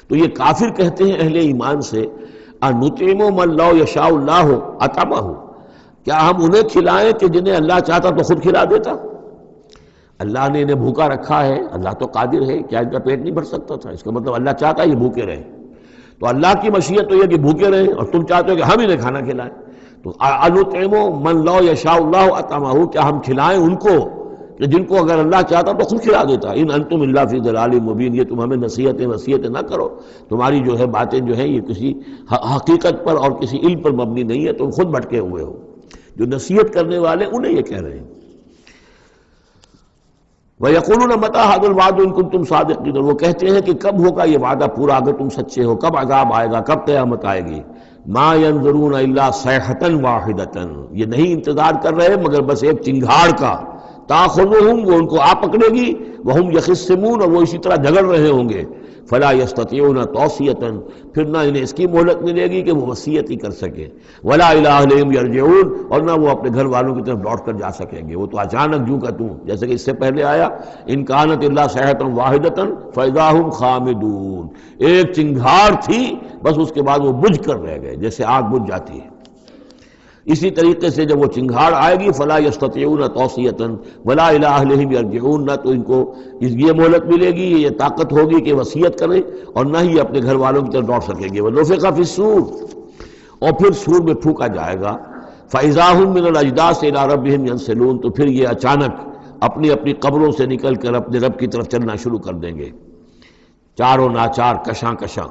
تو یہ کافر کہتے ہیں اہل ایمان سے انطعم من لو یشاء اللہ اطعمہ، کیا ہم انہیں کھلائیں کہ جنہیں اللہ چاہتا تو خود کھلا دیتا؟ اللہ نے انہیں بھوکا رکھا ہے، اللہ تو قادر ہے، کیا ان کا پیٹ نہیں بھر سکتا تھا؟ اس کا مطلب اللہ چاہتا ہے یہ بھوکے رہیں. تو اللہ کی مشیت تو یہ کہ بھوکے رہیں، اور تم چاہتے ہو کہ ہم انہیں کھانا کھلائیں. تو انطعم من لو یشاء اللہ اطعمہ، کیا ہم کھلائیں ان کو کہ جن کو اگر اللہ چاہتا تو خود کھلا دیتا. ان انتم الا فی ضلال مبین، یہ تم ہمیں نصیحتیں نہ کرو، تمہاری جو ہے باتیں جو ہیں یہ کسی حقیقت پر اور کسی علم پر مبنی نہیں ہے، تم خود بھٹکے ہوئے ہو. جو نصیحت کرنے والے انہیں یہ کہہ رہے ہیں. وَيَقُولُونَ مَتَىٰ هَٰذَا الْوَعْدُ إِن كُنتُمْ صَادِقِينَ، وہ کہتے ہیں کہ کب ہوگا یہ وعدہ پورا اگر تم سچے ہو، کب عذاب آئے گا، کب قیامت آئے گی. مَا يَنظُرُونَ إِلَّا صَيْحَةً وَاحِدَةً، یہ نہیں انتظار کر رہے مگر بس ایک چنگھاڑ کا. تَأْخُذُهُمْ، وہ ان کو آ پکڑے گی، وَهُمْ يَخِصِّمُونَ، اور وہ اسی طرح جھگڑ رہے ہوں گے. فَلَا يَسْتَطِيعُونَ تَوْصِيَةً، پھر نہ انہیں اس کی مہلت ملے گی کہ وہ وصیت ہی کر سکے. وَلَا إِلَىٰ أَهْلِهِمْ يَرْجِعُونَ، اور نہ وہ اپنے گھر والوں کی طرف لوٹ کر جا سکیں گے. وہ تو اچانک جو کا توں، جیسے کہ اس سے پہلے آیا إِن كَانَتْ إِلَّا صَيْحَةً وَاحِدَةً فَإِذَا هُمْ خَامِدُونَ، ایک چنگھاڑ تھی بس اس کے بعد وہ بجھ کر رہ گئے جیسے آگ بجھ جاتی ہے. اسی طریقے سے جب وہ چنگھاڑ آئے گی فلا یستطیعون توصیۃ ولا الی اہلہم یرجعون، نہ تو ان کو یہ مہلت ملے گی، یہ طاقت ہوگی کہ وصیت کریں، اور نہ ہی اپنے گھر والوں کی طرف لوٹ سکیں گے. ونفخ فی الصور، اور پھر سور میں پھونکا جائے گا. فاذا هم من الاجداث الى ربهم ينسلون، تو پھر یہ اچانک اپنی اپنی قبروں سے نکل کر اپنے رب کی طرف چلنا شروع کر دیں گے، چاروں ناچار کشاں کشاں.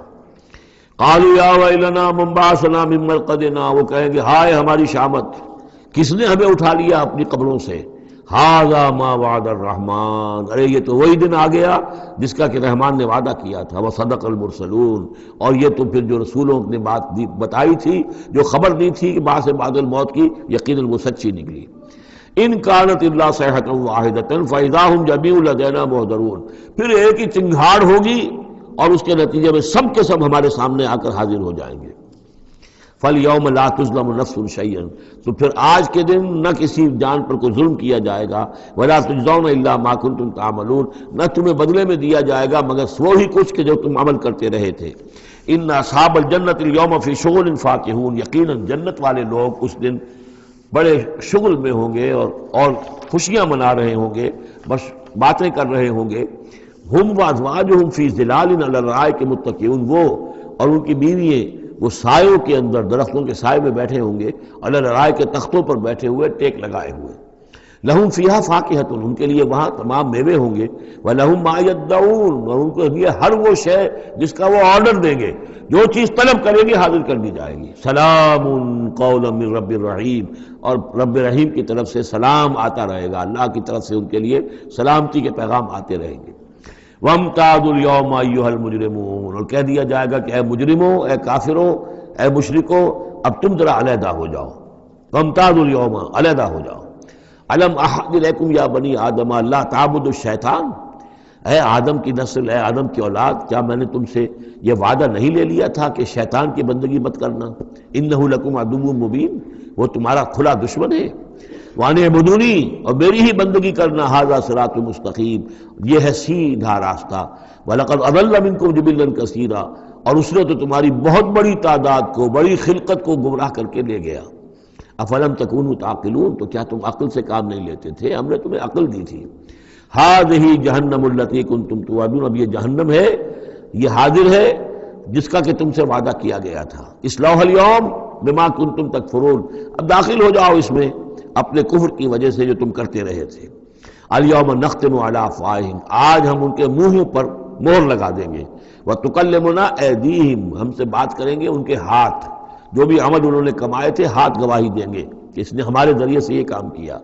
قالوا یا ویلنا من بعثنا من مرقدنا، وہ کہیں گے ہائے ہماری شامت، کس نے ہمیں اٹھا لیا اپنی قبروں سے. ھذا ما وعد الرحمن، ارے یہ تو وہی دن آ گیا جس کا کہ رحمان نے وعدہ کیا تھا. وصدق المرسلون، اور یہ تو پھر جو رسولوں نے بات بتائی تھی، جو خبر دی تھی کہ بعث بعد الموت کی، یقیناً وہ سچی نکلی. ان کانت الا صیحۃ واحدۃ فاذا هم جميع لدینا محضرون، پھر ایک ہی چنگھاڑ ہوگی اور اس کے نتیجے میں سب کے سب ہمارے سامنے آ کر حاضر ہو جائیں گے. فَالْيَوْمَ لَا تُظْلَمُ نَفْسٌ شَيْئًا، تو پھر آج کے دن نہ کسی جان پر کوئی ظلم کیا جائے گا. وَلَا تُجْزَوْنَ إِلَّا مَا كُنتُمْ تَعْمَلُونَ، نہ تمہیں بدلے میں دیا جائے گا مگر وہی کچھ کہ جو تم عمل کرتے رہے تھے. إِنَّ أَصْحَابَ الْجَنَّةِ الْيَوْمَ فِي شُغُلٍ فَاكِهُونَ، یقیناً جنت والے لوگ اس دن بڑے شغل میں ہوں گے اور خوشیاں منا رہے ہوں گے، بس باتیں کر رہے ہوں گے. ہم وازواجہم فی ظلال علی الارائک متکئون، وہ اور ان کی بیوییں وہ سایوں کے اندر، درختوں کے سائے میں بیٹھے ہوں گے، علی الارائک کے تختوں پر بیٹھے ہوئے، ٹیک لگائے ہوئے. لہم فیہا فاکہۃ، ان کے لیے وہاں تمام میوے ہوں گے. ولہم ما یدعون، اور ان کے لیے ہر وہ شے جس کا وہ آرڈر دیں گے، جو چیز طلب کریں گے حاضر کر دی جائے گی. سلام قولا من رب الرحیم، اور رب رحیم کی طرف سے سلام آتا رہے گا، اللہ کی طرف سے ان کے لیے سلامتی کے پیغام آتے رہیں گے. وَامْتَازُوا الْيَوْمَ أَيُّهَا الْمُجْرِمُونَ، اور کہہ دیا جائے گا کہ اے مجرموں، اے کافروں، اے مشرکوں، اب تم ذرا علیحدہ ہو جاؤ. وَامْتَازُوا الْيَوْمَ، علیحدہ ہو جاؤ. أَلَمْ أَعْهَدْ إِلَيْكُمْ يَا بَنِي آدَمَ أَلَّا تَعْبُدُوا الشَّيْطَانَ، اے آدم کی نسل، اے آدم کی اولاد، کیا میں نے تم سے یہ وعدہ نہیں لے لیا تھا کہ شیطان کی بندگی مت کرنا. إِنَّهُ لَكُمْ عَدُوٌّ مُّبِينٌ، وہ تمہارا کھلا دشمن ہے. وَأَنِ اعْبُدُونِی، اور میری ہی بندگی کرنا. ھذا صراط مستقیم، یہ ہے سیدھا راستہ. وَلَقَدْ أَضَلَّ مِنكُمْ جِبِلًّا كَثِيرًا، اور اس نے تو تمہاری بہت بڑی تعداد کو، بڑی خلقت کو گمراہ کر کے لے گیا. أَفَلَمْ تَكُونُوا تَعْقِلُونَ، تو کیا تم عقل سے کام نہیں لیتے تھے؟ ہم نے تمہیں عقل دی تھی. ھذِہ جہنم التی کنتم توعدون، اب یہ جہنم ہے، یہ حاضر ہے جس کا کہ تم سے وعدہ کیا گیا تھا. اصلوھا اليوم بما کنتم تکفرون، اب داخل ہو جاؤ اس میں اپنے کفر کی وجہ سے جو تم کرتے رہے تھے. الیوم نختم علی افواہہم، آج ہم ان کے منہوں پر مہر لگا دیں گے. وتکلمنا ایدیہم، ہم سے بات کریں گے ان کے ہاتھ، جو بھی عمل انہوں نے کمائے تھے ہاتھ گواہی دیں گے کہ اس نے ہمارے ذریعے سے یہ کام کیا.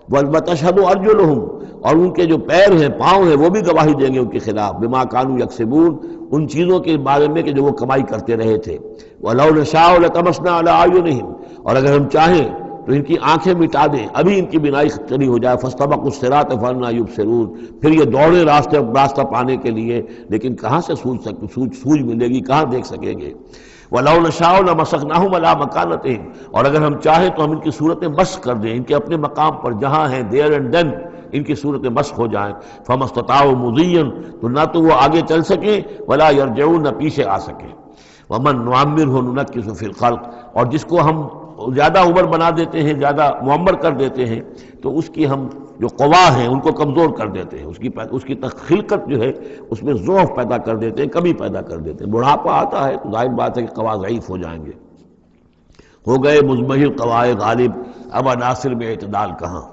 وتشہد ارجلہم، اور ان کے جو پیر ہیں، پاؤں ہیں، وہ بھی گواہی دیں گے ان کے خلاف. بما کانوا یکسبون، ان چیزوں کے بارے میں کہ جو وہ کمائی کرتے رہے تھے. ولو نشاء لطمسنا علی اعینہم، اور اگر ہم چاہیں تو ان کی آنکھیں مٹا دیں، ابھی ان کی بینائی چلی ہو جائے. فاستبقوا الصراط فانى يبصرون، پھر یہ دوڑے راستہ پانے کے لیے، لیکن کہاں سے سوج ملے گی، کہاں دیکھ سکیں گے. وَلَوْ نَشَاءُ لَمَسَخْنَاهُمْ عَلَىٰ مَكَانَتِهِمْ، اور اگر ہم چاہیں تو ہم ان کی صورتیں مسخ کر دیں، ان کے اپنے مقام پر جہاں ہیں there and then ان کی صورتیں مسخ ہو جائیں. فَمَا اسْتَطَاعُوا مُضِيًّا، تو نہ تو وہ آگے چل سکیں وَلَا يَرْجِعُونَ، نہ پیچھے آ سکیں. وَمَن نُعَمِّرْهُ نُنَكِّسُ فِي الْخَلْقِ، اور جس کو ہم زیادہ عمر بنا دیتے ہیں، زیادہ معمر کر دیتے ہیں، تو اس کی ہم جو قوا ہیں ان کو کمزور کر دیتے ہیں، اس کی خلقت جو ہے اس میں ضعف پیدا کر دیتے ہیں، کمی پیدا کر دیتے ہیں. بڑھاپا آتا ہے تو ظاہر بات ہے کہ قوا ضعیف ہو جائیں گے. ہو گئے مزمحل قوائے غالب، اب عناصر میں اعتدال کہاں.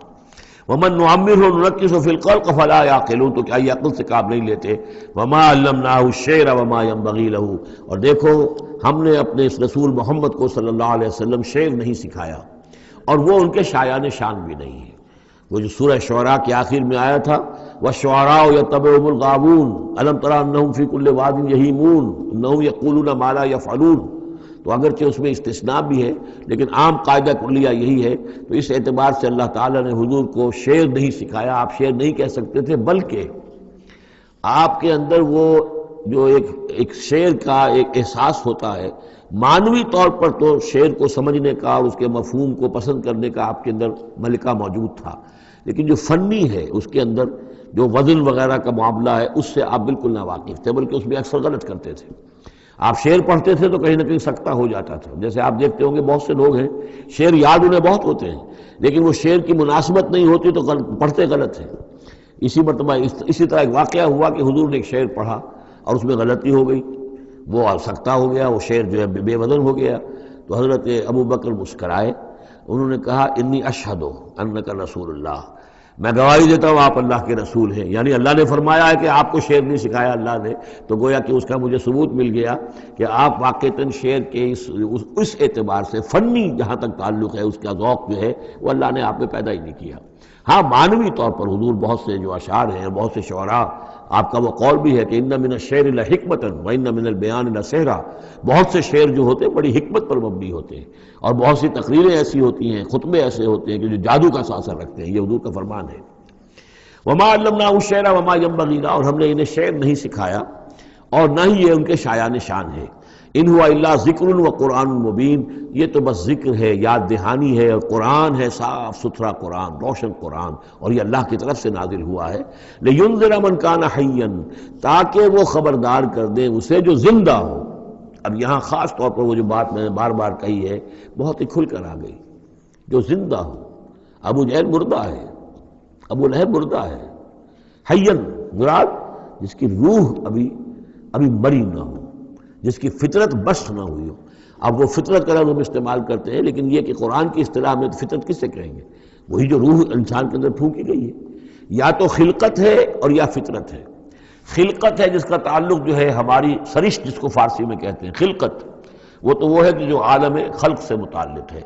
وَمَن نُعَمِّرْهُ نُنَكِّسُ فِي الْخَلْقِ فَلَا يَعْقِلُونَ، تو کیا یہ عقل سے کام نہیں لیتے. وَمَا عَلَّمْنَاهُ الشِّعْرَ وَمَا يَنبَغِي لَهُ، اور دیکھو ہم نے اپنے اس رسول محمد کو صلی اللہ علیہ وسلم شعر نہیں سکھایا، اور وہ ان کے شایان شان بھی نہیں ہے. وہ جو سورہ شعراء کے آخر میں آیا تھا وَالشُّعَرَاءُ يَتَّبِعُهُمُ الْغَاوُونَ أَلَمْ تَرَ أَنَّهُمْ فِي كُلِّ وَادٍ يَهِيمُونَ إِنَّهُمْ يَقُولُونَ مَا لَا يَفْعَلُونَ، تو اگرچہ اس میں استثناء بھی ہے لیکن عام قاعدہ کلیہ یہی ہے. تو اس اعتبار سے اللہ تعالیٰ نے حضور کو شعر نہیں سکھایا، آپ شعر نہیں کہہ سکتے تھے، بلکہ آپ کے اندر وہ جو ایک شعر کا ایک احساس ہوتا ہے، معنوی طور پر تو شعر کو سمجھنے کا اور اس کے مفہوم کو پسند کرنے کا آپ کے اندر ملکہ موجود تھا، لیکن جو فنی ہے اس کے اندر جو وزن وغیرہ کا معاملہ ہے اس سے آپ بالکل نہ واقف تھے، بلکہ اس میں اکثر غلط کرتے تھے. آپ شعر پڑھتے تھے تو کہیں نہ کہیں سکتہ ہو جاتا تھا. جیسے آپ دیکھتے ہوں گے بہت سے لوگ ہیں شعر یاد انہیں بہت ہوتے ہیں، لیکن وہ شعر کی مناسبت نہیں ہوتی تو پڑھتے غلط ہیں. اسی مرتبہ اسی طرح ایک واقعہ ہوا کہ حضور نے ایک شعر پڑھا اور اس میں غلطی ہو گئی، وہ سکتہ ہو گیا، وہ شعر جو ہے بے وزن ہو گیا. تو حضرت ابو بکر مسکرائے، انہوں نے کہا انی اشہد انک رسول اللہ، میں گواہی دیتا ہوں آپ اللہ کے رسول ہیں. یعنی اللہ نے فرمایا ہے کہ آپ کو شعر نہیں سکھایا اللہ نے، تو گویا کہ اس کا مجھے ثبوت مل گیا کہ آپ واقعتاً شعر کے اس اعتبار سے فنی جہاں تک تعلق ہے اس کا ذوق جو ہے وہ اللہ نے آپ میں پیدا ہی نہیں کیا. ہاں معنوی طور پر حضور بہت سے جو اشعار ہیں، بہت سے شعراء، آپ کا وہ قول بھی ہے کہ ان من الشعر لحکمۃ وان من البیان لسحرا، بہت سے شعر جو ہوتے ہیں بڑی حکمت پر مبنی ہوتے ہیں، اور بہت سی تقریریں ایسی ہوتی ہیں، خطبے ایسے ہوتے ہیں کہ جو جادو کا اثر رکھتے ہیں. یہ حضور کا فرمان ہے. وما علمناه الشعر وما ينبغي له، اور ہم نے انہیں شعر نہیں سکھایا اور نہ ہی یہ ان کے شایان شان ہے. ان ہوا الا ذکر و قرآن مبین، یہ تو بس ذکر ہے، یاد دہانی ہے، اور قرآن ہے، صاف ستھرا قرآن، روشن قرآن، اور یہ اللہ کی طرف سے نازل ہوا ہے. لینذر من کان حیا، تاکہ وہ خبردار کر دیں اسے جو زندہ ہو. اب یہاں خاص طور پر وہ جو بات میں نے بار بار کہی ہے بہت ہی کھل کر آ گئی، جو زندہ ہو. ابو جہل مردہ ہے، ابو لہب مردہ ہے. حیاً مراد جس کی روح ابھی مری نہ ہو، جس کی فطرت بس نہ ہوئی ہو. اب وہ فطرت کا لفظ ہم استعمال کرتے ہیں، لیکن یہ کہ قرآن کی اصطلاح میں فطرت کس سے کہیں گے؟ وہی جو روح انسان کے اندر پھونکی گئی ہے. یا تو خلقت ہے اور یا فطرت ہے. خلقت ہے جس کا تعلق جو ہے ہماری سرشت جس کو فارسی میں کہتے ہیں خلقت، وہ ہے کہ جو عالم خلق سے متعلق ہے،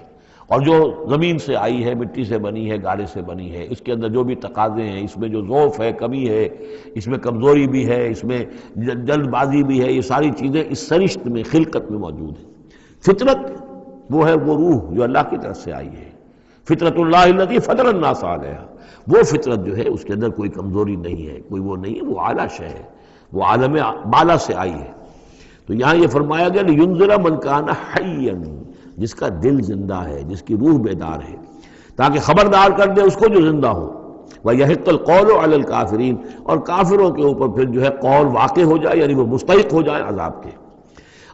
اور جو زمین سے آئی ہے، مٹی سے بنی ہے، گارے سے بنی ہے. اس کے اندر جو بھی تقاضے ہیں، اس میں جو ضعف ہے، کمی ہے، اس میں کمزوری بھی ہے، اس میں جلد بازی بھی ہے، یہ ساری چیزیں اس سرشت میں خلقت میں موجود ہیں. فطرت وہ ہے وہ روح جو اللہ کی طرف سے آئی ہے. فطرت اللہ التی فطر الناس علیہا، وہ فطرت جو ہے اس کے اندر کوئی کمزوری نہیں ہے، کوئی وہ نہیں ہے، وہ اعلیٰ شے ہے، وہ عالم بالا سے آئی ہے. تو یہاں یہ فرمایا گیا لینذر من کان حیا، جس کا دل زندہ ہے، جس کی روح بیدار ہے، تاکہ خبردار کر دے اس کو جو زندہ ہو. وَيَحِقَّ الْقَوْلُ عَلَى الْكَافِرِينَ، اور کافروں کے اوپر پھر جو ہے قول واقع ہو جائے، یعنی وہ مستحق ہو جائے عذاب کے.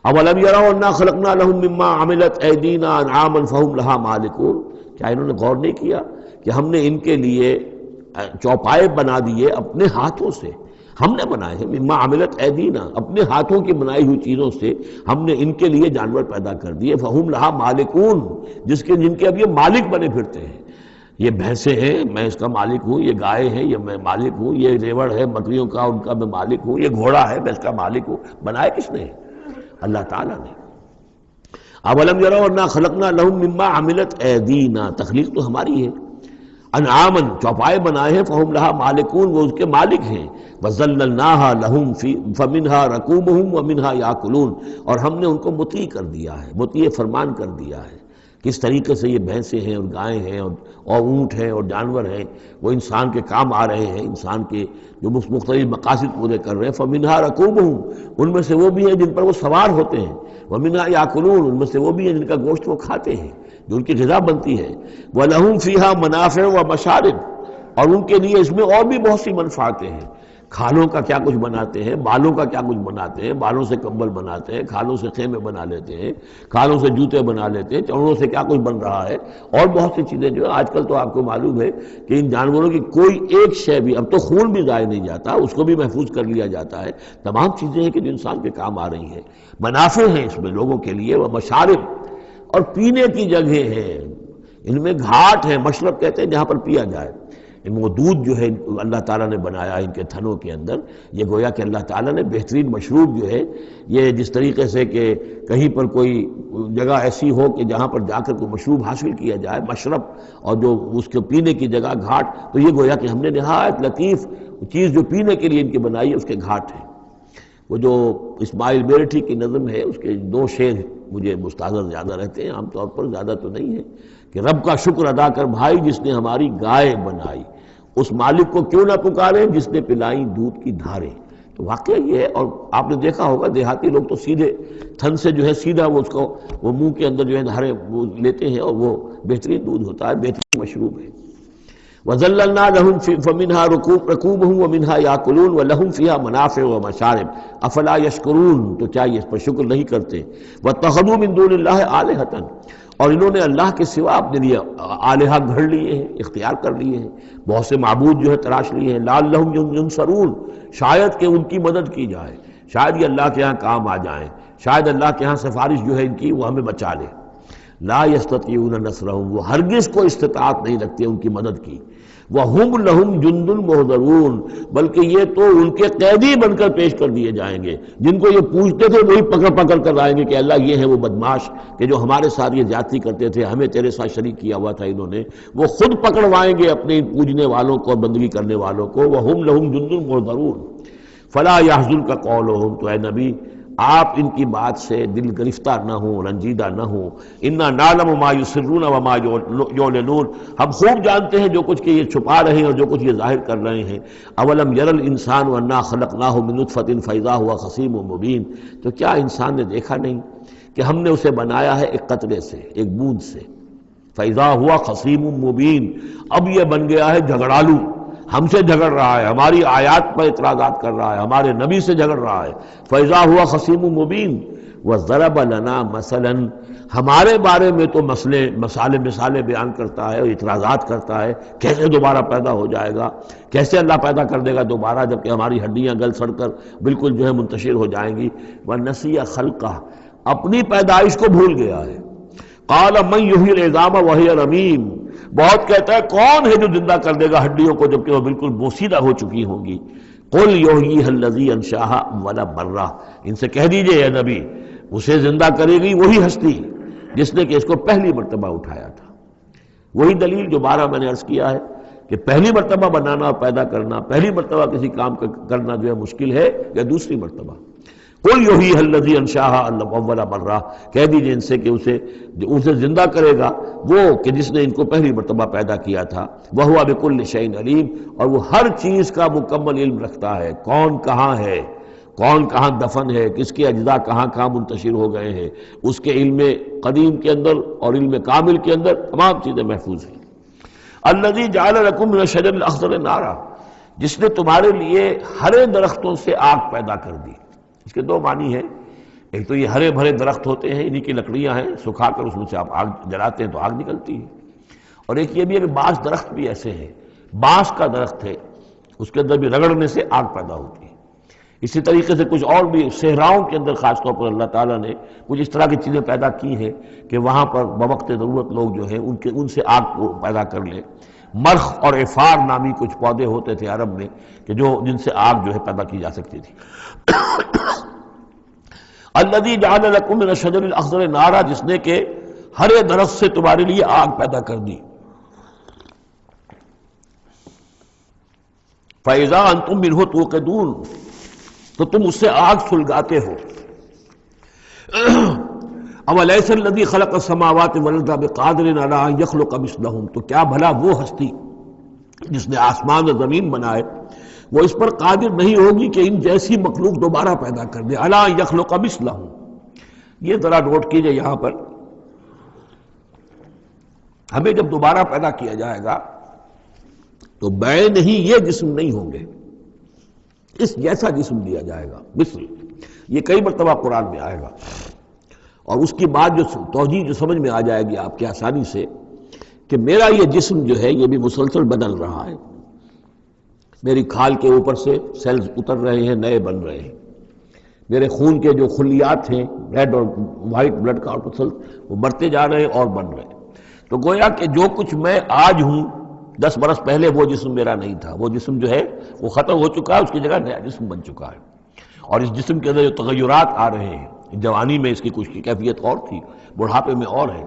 اَوَلَمْ يَرَوْا أَنَّا خَلَقْنَا لَهُم مِّمَّا عَمِلَتْ أَيْدِينَا أَنْعَامًا فَهُمْ لَهَا مَالِكُونَ، کیا انہوں نے غور نہیں کیا کہ ہم نے ان کے لیے چوپائے بنا دیے اپنے ہاتھوں سے، ہم نے بنائے ہیں، مما عملت ایدینا، اپنے ہاتھوں کی بنائی ہوئی چیزوں سے ہم نے ان کے لیے جانور پیدا کر دیے. فہم لہا مالکون، جن کے اب یہ مالک بنے پھرتے ہیں. یہ بھینسیں ہیں، میں اس کا مالک ہوں، یہ گائے ہیں، یہ میں مالک ہوں، یہ ریوڑ ہے بکریوں کا، ان کا میں مالک ہوں، یہ گھوڑا ہے، میں اس کا مالک ہوں. بنائے کس نے؟ اللہ تعالیٰ نے. اولم یروا انا خلقنا لهم مما عملت ایدینا، تخلیق تو ہماری ہے. انعامن، چوپائے بنائے ہیں، فہم لہا مالکون، وہ اس کے مالک ہیں. وَذَلَّلْنَاهَا لَهُمْ فَمِنْهَا رَكُوبُهُمْ وَمِنْهَا يَأْكُلُونَ، اور ہم نے ان کو مطیع کر دیا ہے، مطیع فرمان کر دیا ہے. کس طریقے سے یہ بھینسیں ہیں اور گائیں ہیں اور اونٹ ہیں اور جانور ہیں، وہ انسان کے کام آ رہے ہیں، انسان کے جو مختلف مقاصد پورے کر رہے ہیں۔ فَمِنْهَا رَكُوبُهُمْ، ان میں سے وہ بھی ہیں جن پر وہ سوار ہوتے ہیں، وَمِنْهَا يَأْكُلُونَ، ان میں سے وہ بھی ہیں جن کا گوشت وہ کھاتے ہیں، جو ان کی غذا بنتی ہے۔ وَلَهُمْ فِيهَا مَنَافِعُ وَمَشَارِبُ، اور ان کے لیے اس میں اور بھی بہت سی منفعتیں ہیں۔ کھالوں کا کیا کچھ بناتے ہیں، بالوں کا کیا کچھ بناتے ہیں، بالوں سے کمبل بناتے ہیں، کھالوں سے خیمے بنا لیتے ہیں، کھالوں سے جوتے بنا لیتے ہیں، چمڑوں سے کیا کچھ بن رہا ہے، اور بہت سی چیزیں جو آج کل تو آپ کو معلوم ہے کہ ان جانوروں کی کوئی ایک شے بھی، اب تو خون بھی ضائع نہیں جاتا، اس کو بھی محفوظ کر لیا جاتا ہے۔ تمام چیزیں ہیں کہ جو انسان کے کام آ رہی ہیں، منافع ہیں اس میں لوگوں کے لیے، وہ مشارب، اور پینے کی جگہیں ہیں، ان میں گھاٹ ہیں، مشرب کہتے ہیں جہاں پر پیا جائے۔ وہ دودھ جو ہے اللہ تعالیٰ نے بنایا ان کے تھنوں کے اندر، یہ گویا کہ اللہ تعالیٰ نے بہترین مشروب جو ہے، یہ جس طریقے سے کہ کہیں پر کوئی جگہ ایسی ہو کہ جہاں پر جا کر کوئی مشروب حاصل کیا جائے، مشرب، اور جو اس کے پینے کی جگہ گھاٹ، تو یہ گویا کہ ہم نے نہایت لطیف چیز جو پینے کے لیے ان کی بنائی ہے، اس کے گھاٹ ہیں۔ وہ جو اسماعیل میرٹھی کی نظم ہے، اس کے دو شعر مجھے مستحضر زیادہ رہتے ہیں، عام طور پر زیادہ تو نہیں ہے، کہ رب کا شکر ادا کر بھائی جس نے ہماری گائے بنائی، اس مالک کو کیوں نہ پکارے جس نے پلائیں دودھ کی دھاریں۔ تو واقعہ یہ ہے، اور آپ نے دیکھا ہوگا دیہاتی لوگ تو سیدھے تھن سے جو ہے سیدھا وہ اس کو وہ منہ کے اندر جو ہے دھاریں وہ لیتے ہیں، اور وہ بہترین دودھ ہوتا ہے، بہترین مشروب ہے۔ وَذَلَّلْنَا لَهُمْ فَمِنْهَا رَكُوبُهُمْ وَمِنْهَا يَأْكُلُونَ وَلَهُمْ فِيهَا مَنَافِعُ وَمَشَارِبُ أَفَلَا يَشْكُرُونَ، تو کیا یہ اس پر شکر نہیں کرتے؟ وَاتَّخَذُوا مِن دُونِ اللَّهِ آلِهَةً، اور انہوں نے اللہ کے سوا اپنے لیے آلہہ گھڑ لیے ہیں، اختیار کر لیے ہیں، بہت سے معبود جو ہے تراش لیے ہیں، لَعَلَّهُمْ يُنصَرُونَ، شاید کہ ان کی مدد کی جائے، شاید یہ اللہ کے ہاں کام آ جائیں، شاید اللہ کے ہاں سفارش جو ہے ان کی وہ ہمیں بچا لے۔ لا یستطیعون نصرہم، وہ ہرگز کو استطاعت نہیں رکھتے ان کی مدد کی۔ وہم لہم جند محضرون، بلکہ یہ تو ان کے قیدی بن کر پیش کر دیے جائیں گے، جن کو یہ پوچھتے تھے وہی پکڑ پکڑ کر لائیں گے کہ اللہ یہ ہے وہ بدماش کہ جو ہمارے ساتھ یہ زیادتی کرتے تھے، ہمیں تیرے ساتھ شریک کیا ہوا تھا انہوں نے، وہ خود پکڑوائیں گے اپنے پوجنے والوں کو اور بندگی کرنے والوں کو۔ وہم لہم جند محضرون فلا یحزنک قولہم، تو اے نبی آپ ان کی بات سے دل گرفتار نہ ہوں، رنجیدہ نہ ہوں۔ انا نعلم ما یسرون وما یعلنون، ہم خوب جانتے ہیں جو کچھ کہ یہ چھپا رہے ہیں اور جو کچھ یہ ظاہر کر رہے ہیں۔ اولم یر الانسان انا خلقناہ من نطفۃ فاذا هو خصیم مبین، تو کیا انسان نے دیکھا نہیں کہ ہم نے اسے بنایا ہے ایک قطرے سے، ایک بوند سے، فاذا هو خصیم مبین، اب یہ بن گیا ہے جھگڑالو، ہم سے جھگڑ رہا ہے، ہماری آیات پر اعتراضات کر رہا ہے، ہمارے نبی سے جھگڑ رہا ہے۔ فَإِذَا هُوَ خَصِيمٌ مُّبِينٌ وَضَرَبَ لَنَا مَثَلًا، ہمارے بارے میں تو مثالیں بیان کرتا ہے اور اعتراضات کرتا ہے، کیسے دوبارہ پیدا ہو جائے گا، کیسے اللہ پیدا کر دے گا دوبارہ جبکہ ہماری ہڈیاں گل سڑ کر بالکل جو ہے منتشر ہو جائیں گی۔ وَنَسِيَ خَلْقَهُ، اپنی پیدائش کو بھول گیا ہے۔ قَالَ مَن يُحْيِي الْعِظَامَ وَهِيَ رَمِيمٌ، بہت کہتا ہے کون ہے جو زندہ کر دے گا ہڈیوں کو جبکہ وہ بالکل بوسیدہ ہو چکی ہوں گی۔ قُلْ يُحْيِيهَا الَّذِي أَنشَأَهَا أَوَّلَ مَرَّةٍ، ان سے کہہ دیجئے اے نبی اسے زندہ کرے گی وہی ہستی جس نے کہ اس کو پہلی مرتبہ اٹھایا تھا۔ وہی دلیل جو بارہ میں نے عرض کیا ہے کہ پہلی مرتبہ بنانا اور پیدا کرنا، پہلی مرتبہ کسی کام کرنا جو ہے مشکل ہے یا دوسری مرتبہ۔ قُلْ يُحْيِيهَا الَّذِي أَنشَأَهَا أَوَّلَ مَرَّةٍ، کہہ دیجئے ان سے کہ اسے زندہ کرے گا وہ کہ جس نے ان کو پہلی مرتبہ پیدا کیا تھا۔ وَهُوَ بِكُلِّ شَيْءٍ عَلِيمٌ، اور وہ ہر چیز کا مکمل علم رکھتا ہے، کون کہاں ہے، کون کہاں دفن ہے، کس کے اجزاء کہاں کہاں منتشر ہو گئے ہیں، اس کے علم قدیم کے اندر اور علم کامل کے اندر تمام چیزیں محفوظ ہیں۔ الَّذِي جَعَلَ لَكُم مِّنَ الشَّجَرِ الْأَخْضَرِ نَارًا، جس نے تمہارے لیے ہرے درختوں سے آگ پیدا کر دی۔ اس کے دو معنی ہیں، ایک تو یہ ہرے بھرے درخت ہوتے ہیں، انہی کی لکڑیاں ہیں، سکھا کر اس میں سے آپ آگ جلاتے ہیں تو آگ نکلتی ہے، اور ایک یہ بھی ہے کہ بعض درخت بھی ایسے ہیں، بانس کا درخت ہے اس کے اندر بھی رگڑنے سے آگ پیدا ہوتی ہے۔ اسی طریقے سے کچھ اور بھی صحراؤں کے اندر خاص طور پر اللہ تعالیٰ نے کچھ اس طرح کی چیزیں پیدا کی ہیں کہ وہاں پر بوقت ضرورت لوگ جو ہیں ان سے آگ کو پیدا کر لیں۔ مرخ اور عفار نامی کچھ پودے ہوتے تھے عرب میں کہ جن سے آگ جو ہے پیدا کی جا سکتی تھی۔ الذی جعل لکم من الشجر الاخضر نارا، جس نے کہ ہرے درخت سے تمہارے لیے آگ پیدا کر دی۔ فاذا انتم منہ توقدون، تو تم اس سے آگ سلگاتے ہو۔ اولیس الذی خلق السماوات والارض بقادر علی ان یخلق مثلہم، تو کیا بھلا وہ ہستی جس نے آسمان و زمین بنائے وہ اس پر قادر نہیں ہوگی کہ ان جیسی مخلوق دوبارہ پیدا کر دے، علی ان یخلق مثلہم۔ یہ ذرا نوٹ کیجئے یہاں پر، ہمیں جب دوبارہ پیدا کیا جائے گا تو بے نہیں یہ جسم نہیں ہوں گے، اس جیسا جسم دیا جائے گا، مثل، یہ کئی مرتبہ قرآن میں آئے گا، اور اس کی بات جو توجیہ جو سمجھ میں آ جائے گی آپ کے آسانی سے کہ میرا یہ جسم جو ہے یہ بھی مسلسل بدل رہا ہے، میری کھال کے اوپر سے سیلز اتر رہے ہیں، نئے بن رہے ہیں، میرے خون کے جو خلیات ہیں ریڈ اور وائٹ بلڈ کارپسل وہ بڑھتے جا رہے ہیں اور بن رہے ہیں۔ تو گویا کہ جو کچھ میں آج ہوں 10 برس پہلے وہ جسم میرا نہیں تھا، وہ جسم جو ہے وہ ختم ہو چکا ہے، اس کی جگہ نیا جسم بن چکا ہے، اور اس جسم کے اندر جو تغیرات آ رہے ہیں، جوانی میں اس کی کچھ کی کیفیت اور تھی، بڑھاپے میں اور ہے،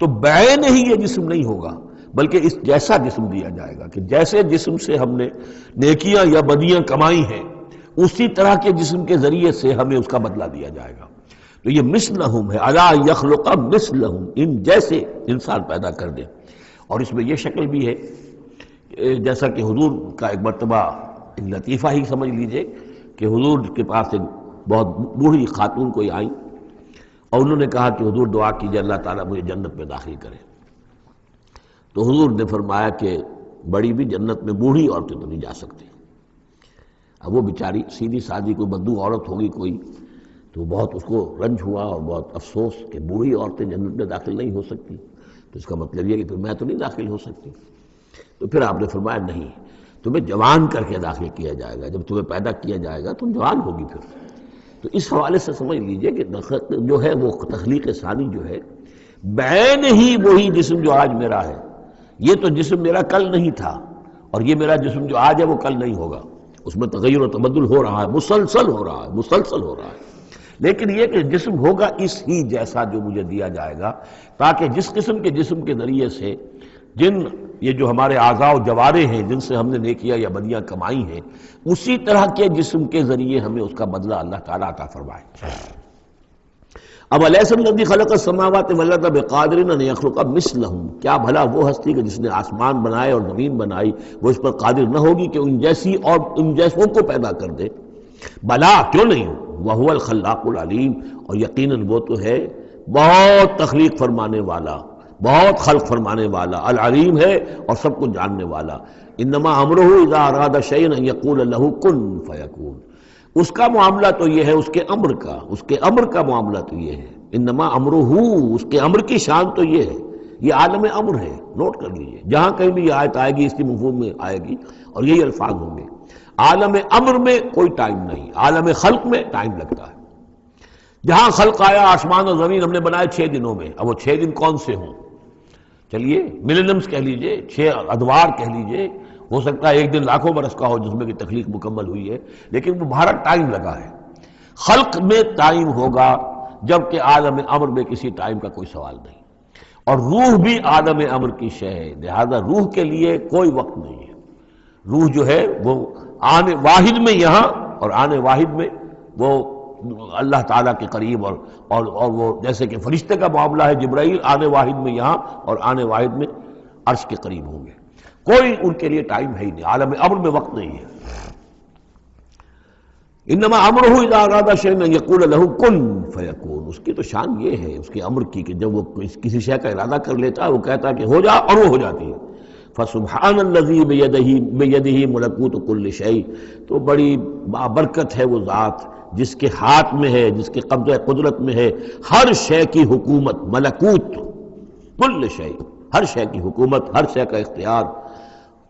تو بعین ہی یہ جسم نہیں ہوگا بلکہ اس جیسا جسم دیا جائے گا کہ جیسے جسم سے ہم نے نیکیاں یا بدیاں کمائی ہیں اسی طرح کے جسم کے ذریعے سے ہمیں اس کا بدلہ دیا جائے گا۔ تو یہ مثلہم ہے، الی یخلق مثلہم، ان جیسے انسان پیدا کر دے۔ اور اس میں یہ شکل بھی ہے جیسا کہ حضور کا ایک مرتبہ ایک لطیفہ ہی سمجھ لیجئے کہ حضور کے پاس ایک بہت بوڑھی خاتون کوئی آئی اور انہوں نے کہا کہ حضور دعا کیجئے اللہ تعالیٰ مجھے جنت میں داخل کرے۔ تو حضور نے فرمایا کہ بڑی بھی جنت میں بوڑھی عورتیں تو نہیں جا سکتی۔ اب وہ بیچاری سیدھی سادھی کوئی بدو عورت ہوگی کوئی، تو بہت اس کو رنج ہوا اور بہت افسوس کہ بوڑھی عورتیں جنت میں داخل نہیں ہو سکتی، تو اس کا مطلب یہ کہ پھر میں تو نہیں داخل ہو سکتی۔ تو پھر آپ نے فرمایا نہیں، تمہیں جوان کر کے داخل کیا جائے گا، جب تمہیں پیدا کیا جائے گا تم جوان ہوگی پھر۔ تو اس حوالے سے سمجھ لیجئے کہ جو ہے وہ تخلیق ثانی جو ہے بعین ہی وہی جسم جو آج میرا ہے، یہ تو جسم میرا کل نہیں تھا، اور یہ میرا جسم جو آج ہے وہ کل نہیں ہوگا، اس میں تغیر و تبدل ہو رہا ہے، مسلسل ہو رہا ہے، مسلسل ہو رہا ہے، لیکن یہ کہ جسم ہوگا اس ہی جیسا جو مجھے دیا جائے گا، تاکہ جس قسم کے جسم کے ذریعے سے جن یہ جو ہمارے اعضاء و جوارح ہیں جن سے ہم نے نیکیاں یا بدیاں کمائی ہیں اسی طرح کے جسم کے ذریعے ہمیں اس کا بدلہ اللہ تعالیٰ عطا فرمائے۔ اب الیس الذی خلق السماوات والارض بقادر ان یخلق مثلہم، کیا بھلا وہ ہستی کہ جس نے آسمان بنائے اور زمین بنائی وہ اس پر قادر نہ ہوگی کہ ان جیسی اور ان جیسوں کو پیدا کر دے؟ بلا، کیوں نہیں، وہو الخلاق العلیم، اور یقیناً وہ تو ہے بہت تخلیق فرمانے والا، بہت خلق فرمانے والا، العلیم ہے اور سب کو جاننے والا۔ انما امرہ اذا اراد شیئا ان یقول له کن فیکون، اس کا معاملہ تو یہ ہے، اس کے امر کا معاملہ تو یہ ہے، انما امرہ، اس کے امر کی شان تو یہ ہے، یہ عالم امر ہے، نوٹ کر لیجئے، جہاں کہیں بھی یہ آیت آئے گی اس کی مفہوم میں آئے گی اور یہی الفاظ ہوں گے۔ عالم امر میں کوئی ٹائم نہیں، عالم خلق میں ٹائم لگتا ہے۔ جہاں خلق آیا آسمان اور زمین ہم نے بنائے 6 دنوں میں، اب وہ 6 دن کون سے ہوں؟ چلیے ملینمز کہہ لیجئے، 6 ادوار کہہ لیجئے، ہو سکتا ہے ایک دن لاکھوں برس کا ہو جس میں کی تخلیق مکمل ہوئی ہے، لیکن وہ بھارت ٹائم لگا ہے۔ خلق میں ٹائم ہوگا جبکہ عالم امر میں کسی ٹائم کا کوئی سوال نہیں، اور روح بھی عالم امر کی شے ہے، لہذا روح کے لیے کوئی وقت نہیں ہے۔ روح جو ہے وہ آنے واحد میں یہاں اور آنے واحد میں وہ اللہ تعالیٰ کے قریب، اور وہ جیسے کہ فرشتے کا معاملہ ہے، جبرائیل آنے واحد میں یہاں اور آنے واحد میں عرش کے قریب ہوں گے، کوئی ان کے لیے ٹائم ہے ہی نہیں، عالم امر میں وقت نہیں ہے۔ انما امرہ اذا اراد شیئا ان یقول له کن فیکون، اس کی تو شان یہ ہے اس کے امر کی کہ جب وہ کسی شے کا ارادہ کر لیتا ہے وہ کہتا ہے کہ ہو جا اور وہ ہو جاتی ہے۔ فسبحان الذی بیدہ ملکوت کل شیء، تو بڑی بابرکت ہے وہ ذات جس کے ہاتھ میں ہے، جس کے قبضہ قدرت میں ہے ہر شے کی حکومت، ملکوت کل شیء، ہر شے کی حکومت، ہر شے کا اختیار،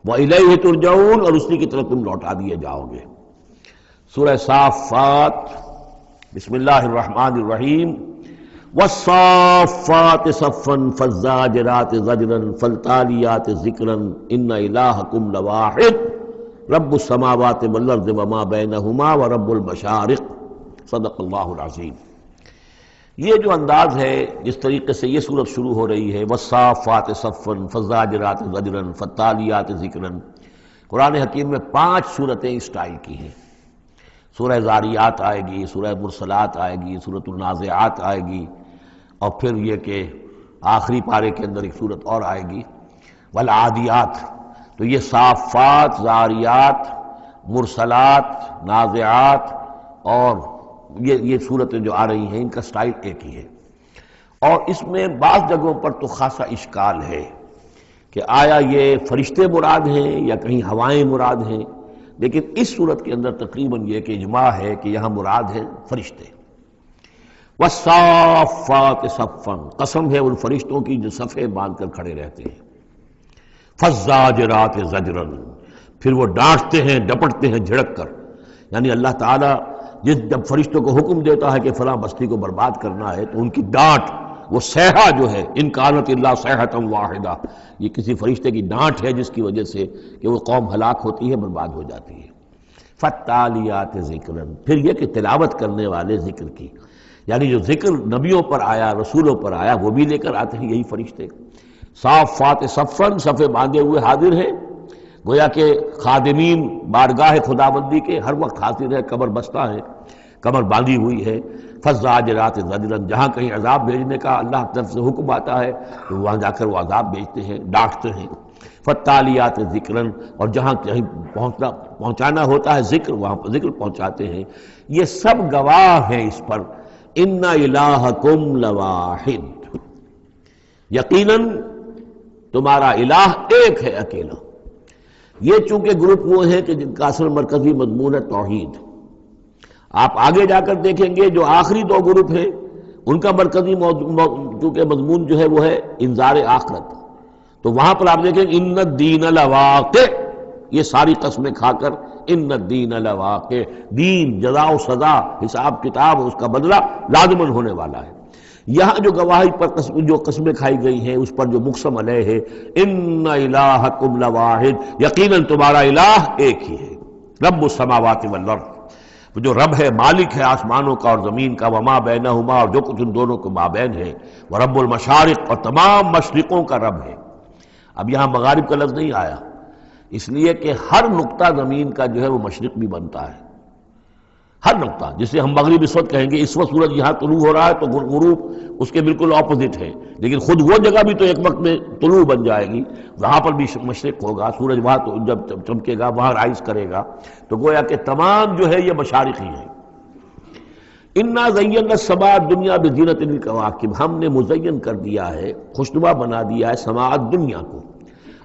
وَإِلَيْهِ تُرْجَعُونَ، اور اسی کی طرف تم لوٹا دیے جاؤ گے۔ سورہ صافات، بسم اللہ الرحمن الرحیم، وَالصَّافَّاتِ صَفًّا فَالزَّاجِرَاتِ زَجْرًا فَالتَّالِيَاتِ ذِكْرًا إِنَّ إِلَٰهَكُمْ لَوَاحِدٌ رب السماوات والارض وما بینہما ورب المشارق، صدق اللہ العظیم۔ یہ جو انداز ہے جس طریقے سے یہ صورت شروع ہو رہی ہے، والصافات صفا فالزاجرات زجرا فالتالیات ذکرا، قرآن حکیم میں 5 صورتیں اس سٹائل کی ہیں۔ سورہ زاریات آئے گی، سورہ مرسلات آئے گی، سورۃ النازعات آئے گی، اور پھر یہ کہ آخری پارے کے اندر ایک صورت اور آئے گی والعادیات، تو یہ صافات، زاریات، مرسلات، نازعات، اور یہ صورتیں جو آ رہی ہیں ان کا سٹائل ایک ہی ہے۔ اور اس میں بعض جگہوں پر تو خاصا اشکال ہے کہ آیا یہ فرشتے مراد ہیں یا کہیں ہوائیں مراد ہیں، لیکن اس صورت کے اندر تقریباً یہ کہ اجماع ہے کہ یہاں مراد ہے فرشتے۔ والصافات صفا، قسم ہے ان فرشتوں کی جو صفے باندھ کر کھڑے رہتے ہیں۔ فالزاجرات زجرا، پھر وہ ڈانٹتے ہیں، ڈپٹتے ہیں جھڑک کر، یعنی اللہ تعالیٰ جب فرشتوں کو حکم دیتا ہے کہ فلاں بستی کو برباد کرنا ہے تو ان کی ڈانٹ، وہ صیحہ جو ہے، ان کانت الا صیحۃ واحدہ، یہ کسی فرشتے کی ڈانٹ ہے جس کی وجہ سے کہ وہ قوم ہلاک ہوتی ہے، برباد ہو جاتی ہے۔ فالتالیات ذکرا، پھر یہ کہ تلاوت کرنے والے ذکر کی، یعنی جو ذکر نبیوں پر آیا، رسولوں پر آیا، وہ بھی لے کر آتے ہیں یہی فرشتے۔ صافات صفا، صفے باندھے ہوئے حاضر ہیں، گویا کہ خادمین بارگاہ خداوندی کے ہر وقت حاضر ہے، کمر بستہ ہے، کمر باندھی ہوئی ہے۔ فالزاجرات زجرا، جہاں کہیں عذاب بھیجنے کا اللہ کی طرف سے حکم آتا ہے تو وہاں جا کر وہ عذاب بھیجتے ہیں، ڈانٹتے ہیں۔ فالتالیات ذکرا، اور جہاں کہیں پہنچانا ہوتا ہے ذکر، وہاں پر ذکر پہنچاتے ہیں۔ یہ سب گواہ ہیں اس پر، ان الہکم لواحد، یقیناً تمہارا الہ ایک ہے، اکیلا۔ یہ چونکہ گروپ وہ ہیں کہ جن کا اصل مرکزی مضمون ہے توحید۔ آپ آگے جا کر دیکھیں گے جو آخری دو گروپ ہیں ان کا مرکزی چونکہ مضمون جو ہے وہ ہے انذار آخرت، تو وہاں پر آپ دیکھیں ان الدین لواقع، یہ ساری قسمیں کھا کر ان الدین لواقع، دین، جزا و سزا، حساب کتاب، اس کا بدلہ لازماً ہونے والا ہے۔ یہاں جو گواہی پر جو قسمیں کھائی گئی ہیں اس پر جو مقسم علیہ ہے، ان الہکم لواحد، یقیناً تمہارا الہ ایک ہی ہے، رب السماوات والارض، جو رب ہے، مالک ہے آسمانوں کا اور زمین کا، وما بینہما، اور جو کچھ ان دونوں کے مابین ہے، ورب المشارق، اور تمام مشرقوں کا رب ہے۔ اب یہاں مغارب کا لفظ نہیں آیا، اس لیے کہ ہر نقطہ زمین کا جو ہے وہ مشرق بھی بنتا ہے، ہر نقطہ، جسے ہم مغرب اس وقت کہیں گے، اس وقت سورج یہاں طلوع ہو رہا ہے تو غروب اس کے بالکل اپوزٹ ہے، لیکن خود وہ جگہ بھی تو ایک وقت میں طلوع بن جائے گی، وہاں پر بھی مشرق ہوگا، سورج وہاں تو جب چمکے گا وہاں رائز کرے گا، تو گویا کہ تمام جو ہے یہ مشارق ہی ہیں۔ انا زینا السماء الدنیا بزینۃ الکواکب، ہم نے مزین کر دیا ہے، خوشنما بنا دیا ہے سماء الدنیا کو۔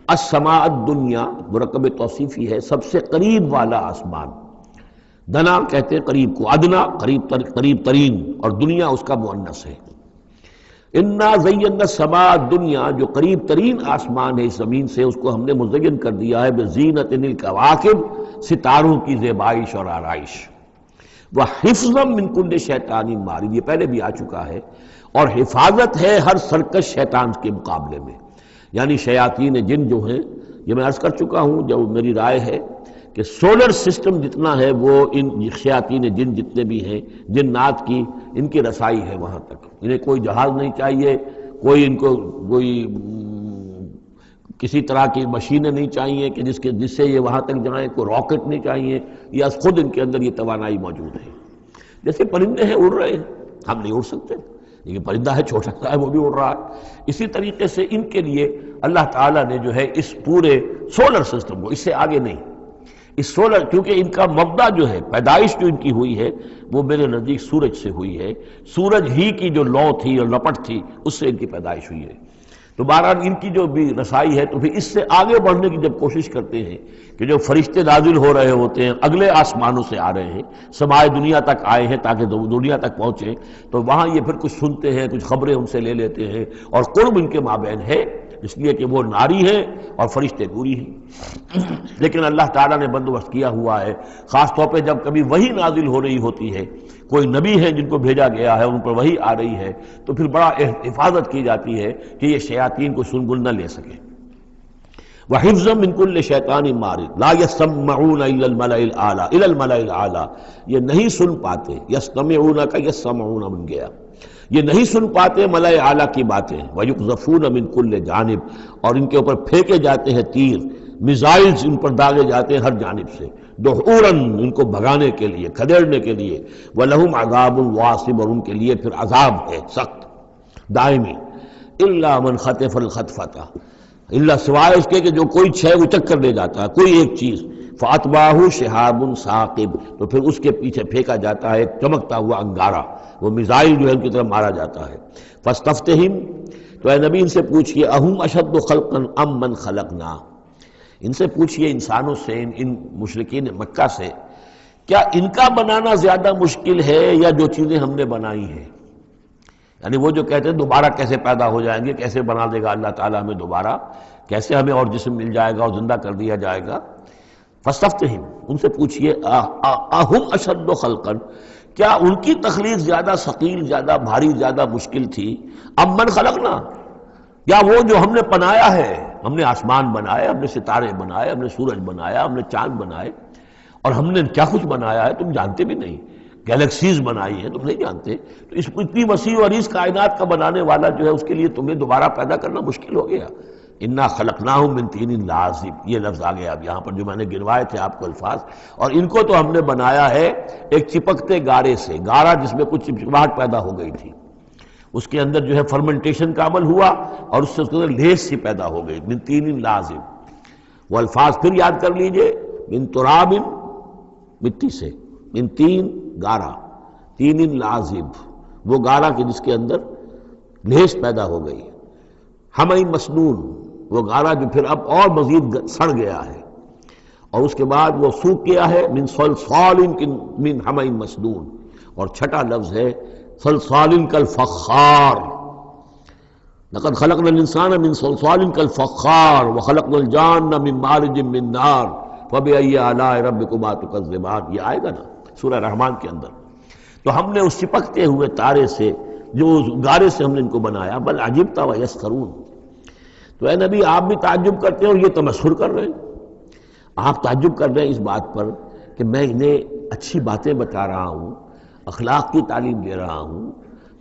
السماء الدنیا مرکب توصیفی ہے، سب سے قریب والا آسمان، دنا کہتے ہیں قریب کو، ادنا قریب ترین، اور دنیا اس کا مؤنث ہے۔ انا زینا السماء الدنیا، جو قریب ترین آسمان ہے اس زمین سے، اس کو ہم نے مزین کر دیا ہے بزینۃ الکواکب، ستاروں کی زیبائش اور آرائش، وحفظا من کل شیطان مارد، یہ پہلے بھی آ چکا ہے، اور حفاظت ہے ہر سرکش شیطان کے مقابلے میں، یعنی شیاطین جن جو ہیں، یہ میں عرض کر چکا ہوں، جو میری رائے ہے کہ سولر سسٹم جتنا ہے وہ ان شیاطین جن جتنے بھی ہیں، جنات کی، ان کی رسائی ہے وہاں تک، انہیں کوئی جہاز نہیں چاہیے، کوئی ان کو کسی طرح کی مشینیں نہیں چاہیے کہ جس سے یہ وہاں تک جائیں، کوئی راکٹ نہیں چاہیے، یا خود ان کے اندر یہ توانائی موجود ہے۔ جیسے پرندے ہیں اڑ رہے ہیں، ہم نہیں اڑ سکتے، لیکن پرندہ ہے چھوٹا سا ہے وہ بھی اڑ رہا ہے، اسی طریقے سے ان کے لیے اللہ تعالیٰ نے جو ہے اس پورے سولر سسٹم کو، اس سے آگے نہیں، اس سولر، کیونکہ ان کا مبدا جو ہے، پیدائش جو ان کی ہوئی ہے وہ میرے نزدیک سورج سے ہوئی ہے، سورج ہی کی جو لو تھی اور لپٹ تھی اس سے ان کی پیدائش ہوئی ہے، تو بہرحال ان کی جو بھی رسائی ہے، تو پھر اس سے آگے بڑھنے کی جب کوشش کرتے ہیں کہ جو فرشتے نازل ہو رہے ہوتے ہیں، اگلے آسمانوں سے آ رہے ہیں، سمائے دنیا تک آئے ہیں تاکہ دنیا تک پہنچیں، تو وہاں یہ پھر کچھ سنتے ہیں، کچھ خبریں ان سے لے لیتے ہیں، اور قرب ان کے مابین ہے، اس لیے کہ وہ ناری ہیں اور فرشتے نوری ہیں، لیکن اللہ تعالیٰ نے بندوبست کیا ہوا ہے، خاص طور پہ جب کبھی وحی نازل ہو رہی ہوتی ہے، کوئی نبی ہے جن کو بھیجا گیا ہے، ان پر وحی آ رہی ہے، تو پھر بڑا حفاظت کی جاتی ہے کہ یہ شیاطین کو سنگل نہ لے سکے۔ وَحِفْظًا مِّن كُلِّ شَيْطَانٍ مَارِدٍ لَا يَسْمَعُونَ إِلَى الْمَلَإِ الْأَعْلَىٰ، یہ نہیں سن پاتے، یسمعون کا یسمعون بن گیا، یہ نہیں سن پاتے ملائے اعلیٰ کی باتیں، وَيُقْذَفُونَ مِن كُلِّ جانب، اور ان کے اوپر پھینکے جاتے ہیں تیر، میزائلز ان پر داغے جاتے ہیں ہر جانب سے، دحوراً ان کو بھگانے کے لیے، کھدیڑنے کے لیے، وَلَهُمْ عَذَابٌ وَاصِبٌ، اور ان کے لیے پھر عذاب ہے سخت، دائمی، الا من خطف الخطفۃ، الا سوائے اس کے کہ جو کوئی شے اچک کر لے جاتا ہے، کوئی ایک چیز، فاتباہ شہاب ثاقب، تو پھر اس کے پیچھے پھینکا جاتا ہے ایک چمکتا ہوا انگارہ، وہ میزائل جو ہے ان کی طرف مارا جاتا ہے۔ فاستفتہم، تو اے نبی ان سے پوچھئے، اہم اشد خلقا ام من خلقنا، ان سے پوچھئے انسانوں سے، ان مشرکین مکہ سے، کیا ان کا بنانا زیادہ مشکل ہے یا جو چیزیں ہم نے بنائی ہیں؟ یعنی وہ جو کہتے ہیں دوبارہ کیسے پیدا ہو جائیں گے، کیسے بنا دے گا اللہ تعالیٰ ہمیں دوبارہ، کیسے ہمیں اور جسم مل جائے گا اور زندہ کر دیا جائے گا۔ فاستفتہم، ان سے پوچھئے، اہم اشد خلقا، کیا ان کی تخلیق زیادہ ثقیل، زیادہ بھاری، زیادہ مشکل تھی، ام من خلقنا، یا وہ جو ہم نے بنایا ہے، ہم نے آسمان بنائے، ہم نے ستارے بنائے، ہم نے سورج بنایا، ہم نے چاند بنائے، اور ہم نے کیا کچھ بنایا ہے تم جانتے بھی نہیں، گیلیکسیز بنائی ہیں تم نہیں جانتے، تو اس اتنی وسیع اور اس کائنات کا بنانے والا جو ہے اس کے لیے تمہیں دوبارہ پیدا کرنا مشکل ہو گیا۔ انا خلقناہم من طین لازب، یہ لفظ آ گیا اب یہاں پر جو میں نے گنوائے تھے آپ کو الفاظ، اور ان کو تو ہم نے بنایا ہے ایک چپکتے گارے سے، گارا جس میں کچھ چپچپاہٹ پیدا ہو گئی تھی، اس کے اندر جو ہے فرمنٹیشن کا عمل ہوا اور اس سے اس کے اندر لیس سی پیدا ہو گئی، من طین لازب۔ وہ الفاظ پھر یاد کر لیجئے، من تراب، مٹی سے، من تین، گارا، تین لازب، وہ گارا کہ جس کے اندر لیس پیدا ہو گئی، حمئی مسنون، وہ گارا جو پھر اب اور مزید سڑ گیا ہے، اور اس کے بعد وہ سوکھ گیا ہے، من صلصال من حمئی مسنون، اور چھٹا لفظ ہے صلصال کالفخار، لقد خلقنا الانسان من صلصال کالفخار وخلقنا الجان من مارج من نار فبأي آلاء ربكما تكذبان، یہ آئے گا نا سورہ رحمان کے اندر۔ تو ہم نے اس چپکتے ہوئے تارے سے، جو گارے سے ہم نے ان کو بنایا، بل عجبت ویسخرون، تو اے نبی آپ بھی تعجب کرتے ہیں اور یہ تمسخر کر رہے ہیں، آپ تعجب کر رہے ہیں اس بات پر کہ میں انہیں اچھی باتیں بتا رہا ہوں، اخلاق کی تعلیم دے رہا ہوں،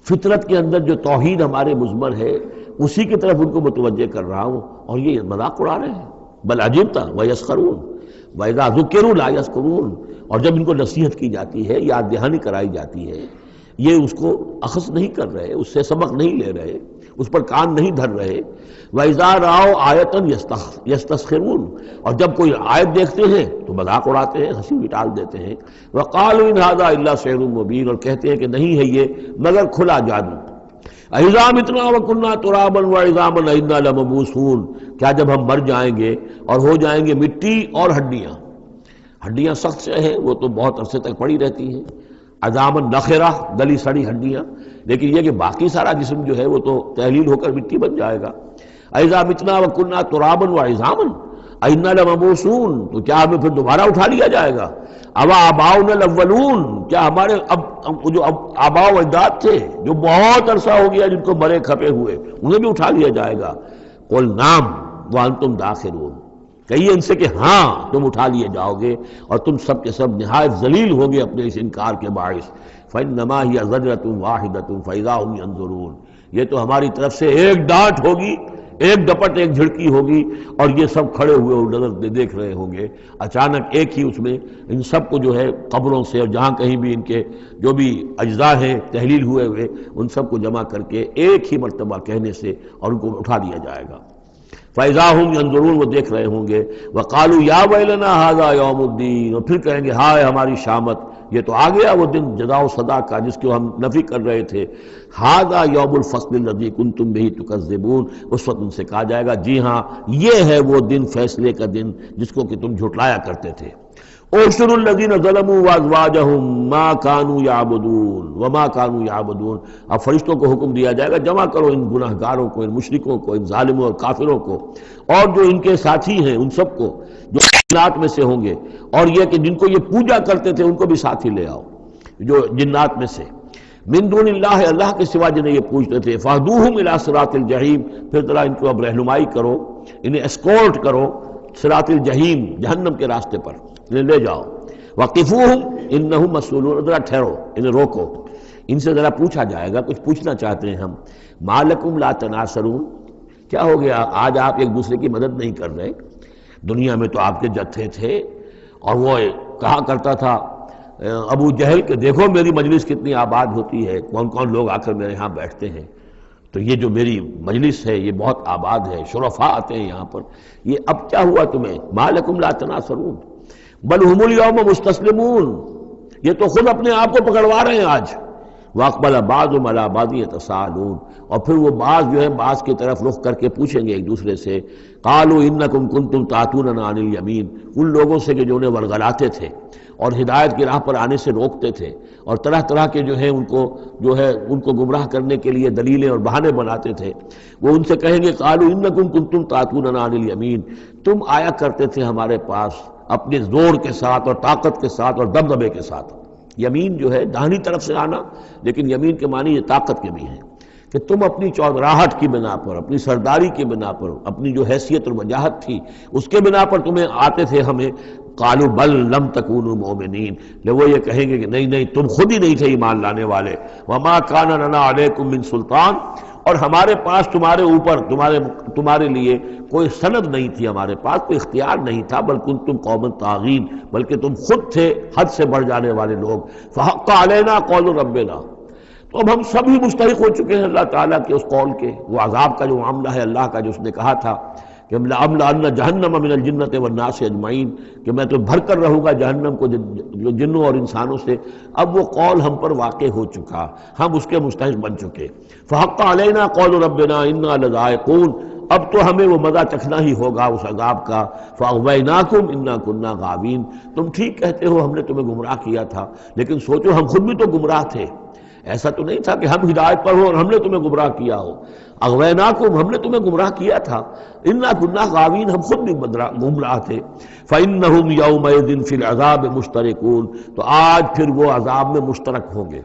فطرت کے اندر جو توحید ہمارے مضمر ہے اسی کی طرف ان کو متوجہ کر رہا ہوں، اور یہ مذاق اڑا رہے ہیں۔ بل عجبت ویسخرون وَإِذَا ذُكِّرُوا لَا يَذْكُرُونَ، اور جب ان کو نصیحت کی جاتی ہے، یاد دہانی کرائی جاتی ہے، یہ اس کو اخذ نہیں کر رہے، اس سے سبق نہیں لے رہے، اس پر کان نہیں دھر رہے۔ وَإِذَا رَأَوْا آیَةً يَسْتَسْخِرُونَ، اور جب کوئی آیت دیکھتے ہیں تو مذاق اڑاتے ہیں، ہنسی ٹال دیتے ہیں۔ وَقَالُوا إِنْ هَذَا إِلَّا سِحْرٌ مُبِينٌ، اور کہتے ہیں کہ نہیں ہے یہ مگر کھلا جادو۔ اَإِذَا مِتْنَا وَكُنَّا تُرَابًا وَعِظَامًا أَإِنَّا لَمَبْعُوثُونَ، کیا جب ہم مر جائیں گے اور ہو جائیں گے مٹی اور ہڈیاں، ہڈیاں سخت سے ہیں وہ تو بہت عرصے تک پڑی رہتی ہیں، عظامًا نخرہ، گلی سڑی ہڈیاں، لیکن یہ کہ باقی سارا جسم جو ہے وہ تو تحلیل ہو کر مٹی بن جائے گا۔ اَإِذَا مِتْنَا وَكُنَّا تُرَابًا وَعِظَامًا أَإِنَّا لَمَبْعُوثُونَ، تو کیا ہمیں پھر دوبارہ اٹھا لیا جائے گا؟ اَوَا آبَاؤُنَا الْأَوَّلُونَ، کیا ہمارے جو آباء و اجداد تھے جو بہت عرصہ ہو گیا جن کو مرے کھپے ہوئے، انہیں بھی اٹھا لیا جائے گا؟ قُلْ نَعَمْ وَأَنْتُمْ دَاخِرُونَ، کہیے ان سے کہ ہاں تم اٹھا لیے جاؤ گے، اور تم سب کے سب نہایت ذلیل ہوگے اپنے اس انکار کے باعث۔ فَإِنَّمَا هِيَ زَجْرَةٌ وَاحِدَةٌ فَإِذَا هُمْ يَنظُرُونَ، یہ تو ہماری طرف سے ایک ڈانٹ ہوگی، ایک ڈپٹ، ایک جھڑکی ہوگی، اور یہ سب کھڑے ہوئے نظر دیکھ رہے ہوں گے۔ اچانک ایک ہی اس میں ان سب کو جو ہے قبروں سے اور جہاں کہیں بھی ان کے جو بھی اجزاء ہیں تحلیل ہوئے ہوئے ان سب کو جمع کر کے ایک ہی مرتبہ کہنے سے اور ان کو اٹھا دیا جائے گا۔ فَإِذَا هُمْ يَنظُرُونَ، وہ دیکھ رہے ہوں گے۔ وَقَالُوا يَا وَيْلَنَا هَذَا يَوْمُ الدِّينِ، اور پھر کہیں گے ہائے ہماری شامت، یہ تو آ گیا وہ دن جزا و سزا کا جس کو ہم نفی کر رہے تھے۔ هَذَا يَوْمُ الْفَصْلِ الَّذِي كُنْتُمْ بِهِ تُكَذِّبُونَ، اس وقت ان سے کہا جائے گا جی ہاں یہ ہے وہ دن، فیصلے کا دن جس کو کہ تم جھٹلایا کرتے تھے۔ اُحْشُرُوا الَّذِينَ ظَلَمُوا وَأَزْوَاجَهُمْ مَا كَانُوا يَعْبُدُونَ وَمَا كَانُوا يَعْبُدُونَ، اب فرشتوں کو حکم دیا جائے گا جمع کرو ان گناہ گاروں کو، ان مشرکوں کو، ان ظالموں اور کافروں کو، اور جو ان کے ساتھی ہیں ان سب کو جو جنات میں سے ہوں گے، اور یہ کہ جن کو یہ پوجا کرتے تھے ان کو بھی ساتھ ہی لے آؤ جو جنات میں سے، من دون اللہ، اللہ کے سوا جنہیں یہ پوجتے تھے، فاہدوہم الی صراط الجحیم، پھر ذرا ان کو اب رہنمائی کرو، انہیں اسکورٹ کرو صراط الجحیم، جہنم کے راستے پر انہیں لے جاؤ۔ وقفوہم انہم مسئولون، ذرا ٹھہرو، انہیں روکو، ان سے ذرا پوچھا جائے گا، کچھ پوچھنا چاہتے ہیں ہم۔ ما لکم لا تناصرون، کیا ہو گیا آج آپ ایک دوسرے کی مدد نہیں کر رہے؟ دنیا میں تو آپ کے جتھے تھے، اور وہ کہا کرتا تھا ابو جہل کہ دیکھو میری مجلس کتنی آباد ہوتی ہے، کون کون لوگ آ کر میرے ہاں بیٹھتے ہیں، تو یہ جو میری مجلس ہے یہ بہت آباد ہے، شرفاء آتے ہیں یہاں پر، یہ اب کیا ہوا تمہیں؟ ما لکم لا تناصرون بل ہم الیوم مستسلمون، یہ تو خود اپنے آپ کو پکڑوا رہے ہیں آج۔ واقبل بعضهم علی بعض یتساءلون، اور پھر وہ بعض جو ہے بعض کی طرف رخ کر کے پوچھیں گے ایک دوسرے سے، قالوا انکم کنتم تعتوننا عن الیمین، ان لوگوں سے کہ جو انہیں ورغلاتے تھے اور ہدایت کی راہ پر آنے سے روکتے تھے اور طرح طرح کے جو ہے ان کو گمراہ کرنے کے لیے دلیلیں اور بہانے بناتے تھے، وہ ان سے کہیں گے قالوا انکم کنتم تعتوننا عن الیمین، تم آیا کرتے تھے ہمارے پاس اپنے زور کے ساتھ اور طاقت کے ساتھ اور دبدبے کے ساتھ۔ یمین جو ہے داہنی طرف سے آنا، لیکن یمین کے معنی یہ طاقت کے بھی ہیں کہ تم اپنی چودراہٹ کی بنا پر، اپنی سرداری کی بنا پر، اپنی جو حیثیت اور وجاہت تھی اس کے بنا پر تمہیں آتے تھے ہمیں۔ قالوا بل لم تکونوا مؤمنین، لے وہ یہ کہیں گے کہ نہیں تم خود ہی نہیں تھے ایمان لانے والے۔ وما کان لنا علیکم من سلطان، اور ہمارے پاس تمہارے اوپر تمہارے لیے کوئی سند نہیں تھی، ہمارے پاس کوئی اختیار نہیں تھا، بل کنتم قوما طاغین، بلکہ تم خود تھے حد سے بڑھ جانے والے لوگ۔ فحق علینا قول ربنا، تو اب ہم سب ہی مستحق ہو چکے ہیں اللہ تعالیٰ کے اس قول کے، وہ عذاب کا جو معاملہ ہے اللہ کا، جو اس نے کہا تھا کہ لَأَمْلَأَنَّ جَهَنَّمَ مِنَ الْجِنَّةِ وَالنَّاسِ أَجْمَعِينَ، کہ میں تو بھر کر رہوں گا جہنم کو جنوں اور انسانوں سے۔ اب وہ قول ہم پر واقع ہو چکا، ہم اس کے مستحق بن چکے۔ فَحَقَّ عَلَيْنَا قَوْلُ رَبِّنَا إِنَّا لَذَائِقُونَ، اب تو ہمیں وہ مزہ چکھنا ہی ہوگا اس عذاب کا۔ فَأَغْوَيْنَاكُمْ إِنَّا كُنَّا غَاوِينَ، تم ٹھیک کہتے ہو ہم نے تمہیں گمراہ کیا تھا، لیکن سوچو ہم خود بھی تو گمراہ تھے، ایسا تو نہیں تھا کہ ہم ہدایت پر ہو اور ہم نے تمہیں گمراہ کیا ہو۔ اغویناکم، ہم نے تمہیں گمراہ کیا تھا، انا کنا غاوین، ہم خود بھی گمراہ تھے۔ فإنہم یومئذ فی العذاب مشترکون، تو آج پھر وہ عذاب میں مشترک ہوں گے،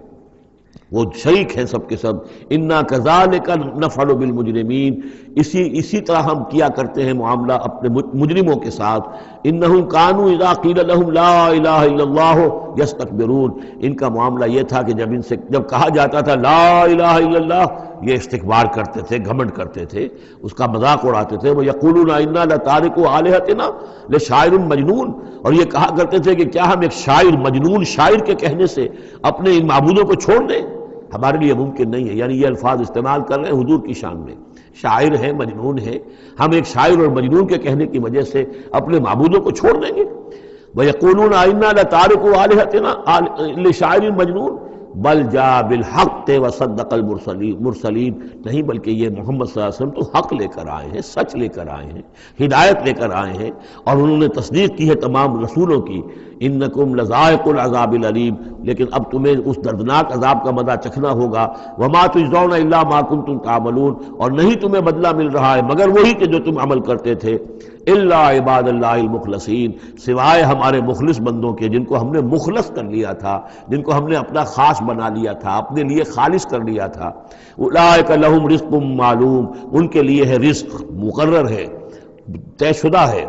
وہ شریک ہیں سب کے سب۔ انا کذالک نفعل بالمجرمین، اسی طرح ہم کیا کرتے ہیں معاملہ اپنے مجرموں کے ساتھ۔ انہم کانوا اذا قیل لهم لا الہ الا اللہ یستکبرون، ان کا معاملہ یہ تھا کہ جب کہا جاتا تھا لا الہ الا اللہ، یہ استکبار کرتے تھے، گھمنڈ کرتے تھے، اس کا مذاق اڑاتے تھے۔ وَيَقُولُونَ إِنَّا لَتَارِكُو آلِهَتِنَا لِشَاعِرٍ مجنون، اور یہ کہا کرتے تھے کہ کیا ہم ایک شاعر، مجنون شاعر کے کہنے سے اپنے ان معبودوں کو چھوڑ دیں؟ ہمارے لیے ممکن نہیں ہے، یعنی یہ الفاظ استعمال کر رہے ہیں حضور کی شان میں، شاعر ہے، مجنون ہے، ہم ایک شاعر اور مجنون کے کہنے کی وجہ سے اپنے معبودوں کو چھوڑ دیں گے۔ وَيَقُولُونَ إِنَّا لَتَارِكُو آلِهَتِنَا لِشَاعِرٍ مجنون بل جاء بالحق وصدق المرسلین، نہیں بلکہ یہ محمد صلی اللہ علیہ وسلم تو حق لے کر آئے ہیں، سچ لے کر آئے ہیں، ہدایت لے کر آئے ہیں، اور انہوں نے تصدیق کی ہے تمام رسولوں کی۔ انکم لذائق العذاب العلیم، لیکن اب تمہیں اس دردناک عذاب کا مزہ چکھنا ہوگا۔ وما تجزون الا ما کنتم تعملون، اور نہیں تمہیں بدلہ مل رہا ہے مگر وہی کہ جو تم عمل کرتے تھے۔ الا عباد اللہ المخلصین، سوائے ہمارے مخلص بندوں کے، جن کو ہم نے مخلص کر لیا تھا، جن کو ہم نے اپنا خاص بنا لیا تھا، اپنے لیے خالص کر لیا تھا۔ اولئک لہم رزق معلوم، ان کے لیے ہے رزق مقرر ہے، طے شدہ ہے۔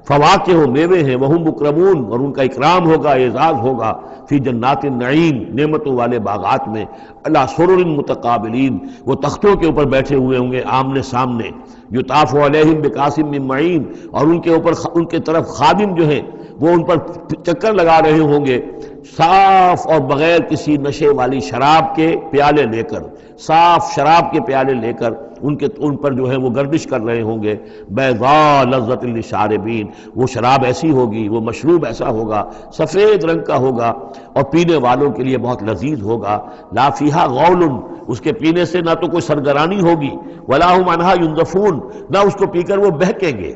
فواکہ ہو، میوے ہیں، وہم مکرمون، اور ان کا اکرام ہوگا، اعزاز ہوگا، فی جنات النعیم، نعمتوں والے باغات میں، علی سرر متقابلین، وہ تختوں کے اوپر بیٹھے ہوئے ہوں گے آمنے سامنے، یطاف علیہم بکاسم من معین، اور ان کے اوپر ان کے طرف خادم جو ہیں وہ ان پر چکر لگا رہے ہوں گے، صاف اور بغیر کسی نشے والی شراب کے پیالے لے کر، صاف شراب کے پیالے لے کر ان پر جو ہے وہ گردش کر رہے ہوں گے۔ بیضاء لذۃ للشاربین، وہ شراب ایسی ہوگی، وہ مشروب ایسا ہوگا، سفید رنگ کا ہوگا، اور پینے والوں کے لیے بہت لذیذ ہوگا۔ لا فیہا غول، اس کے پینے سے نہ تو کوئی سرگرانی ہوگی، ولا ہم عنہا ینزفون، نہ اس کو پی کر وہ بہکیں گے۔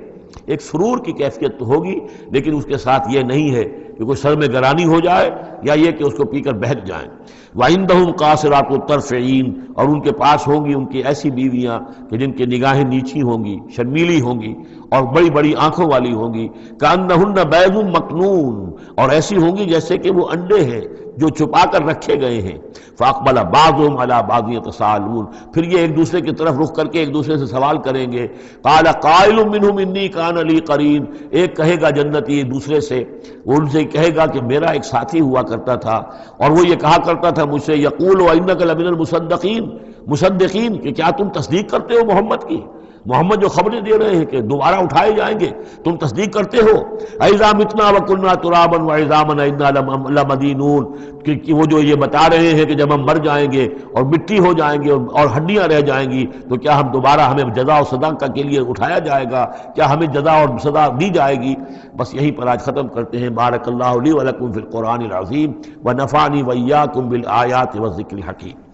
ایک سرور کی کیفیت تو ہوگی، لیکن اس کے ساتھ یہ نہیں ہے کہ کوئی سر میں گرانی ہو جائے یا یہ کہ اس کو پی کر بہک جائیں۔ وَعِندَهُمْ قَاصِرَاتُ الطَّرْفِ عِین، اور ان کے پاس ہوں گی ان کی ایسی بیویاں کہ جن کی نگاہیں نیچی ہوں گی، شرمیلی ہوں گی، اور بڑی بڑی آنکھوں والی ہوں گی۔ کَأَنَّهُنَّ بَیضٌ مَکْنُون، اور ایسی ہوں گی جیسے کہ وہ انڈے ہیں جو چھپا کر رکھے گئے ہیں۔ فَأَقْبَلَ بَعْضُهُمْ عَلَىٰ بَعْضٍ يَتَسَاءَلُونَ، پھر یہ ایک دوسرے کی طرف رخ کر کے ایک دوسرے سے سوال کریں گے۔ قَالَ قَائِلٌ مِّنْهُمْ إِنِّي كَانَ لِي قَرِينٌ، ایک کہے گا جنتی دوسرے سے، وہ ان سے کہے گا کہ میرا ایک ساتھی ہوا کرتا تھا اور وہ یہ کہا کرتا تھا مجھ سے، یقول وَإِنَّكَ لَمِنَ الْمُصَدِّقِينَ، مصدقین، کہ کیا تم تصدیق کرتے ہو محمد کی؟ محمد جو خبریں دے رہے ہیں کہ دوبارہ اٹھائے جائیں گے، تم تصدیق کرتے ہو؟ اذا متنا وکنا ترابا وعظاما انا لمدینون، کہ وہ جو یہ بتا رہے ہیں کہ جب ہم مر جائیں گے اور مٹی ہو جائیں گے اور ہڈیاں رہ جائیں گی تو کیا ہم دوبارہ ہمیں جزا و سزا کے لیے اٹھایا جائے گا، کیا ہمیں جزا اور سزا دی جائے گی؟ بس یہیں پر آج ختم کرتے ہیں۔ بارک اللہ لی ولکم فی القرآن العظیم ونفعنی وإیاکم بالآیات والذکر الحکیم۔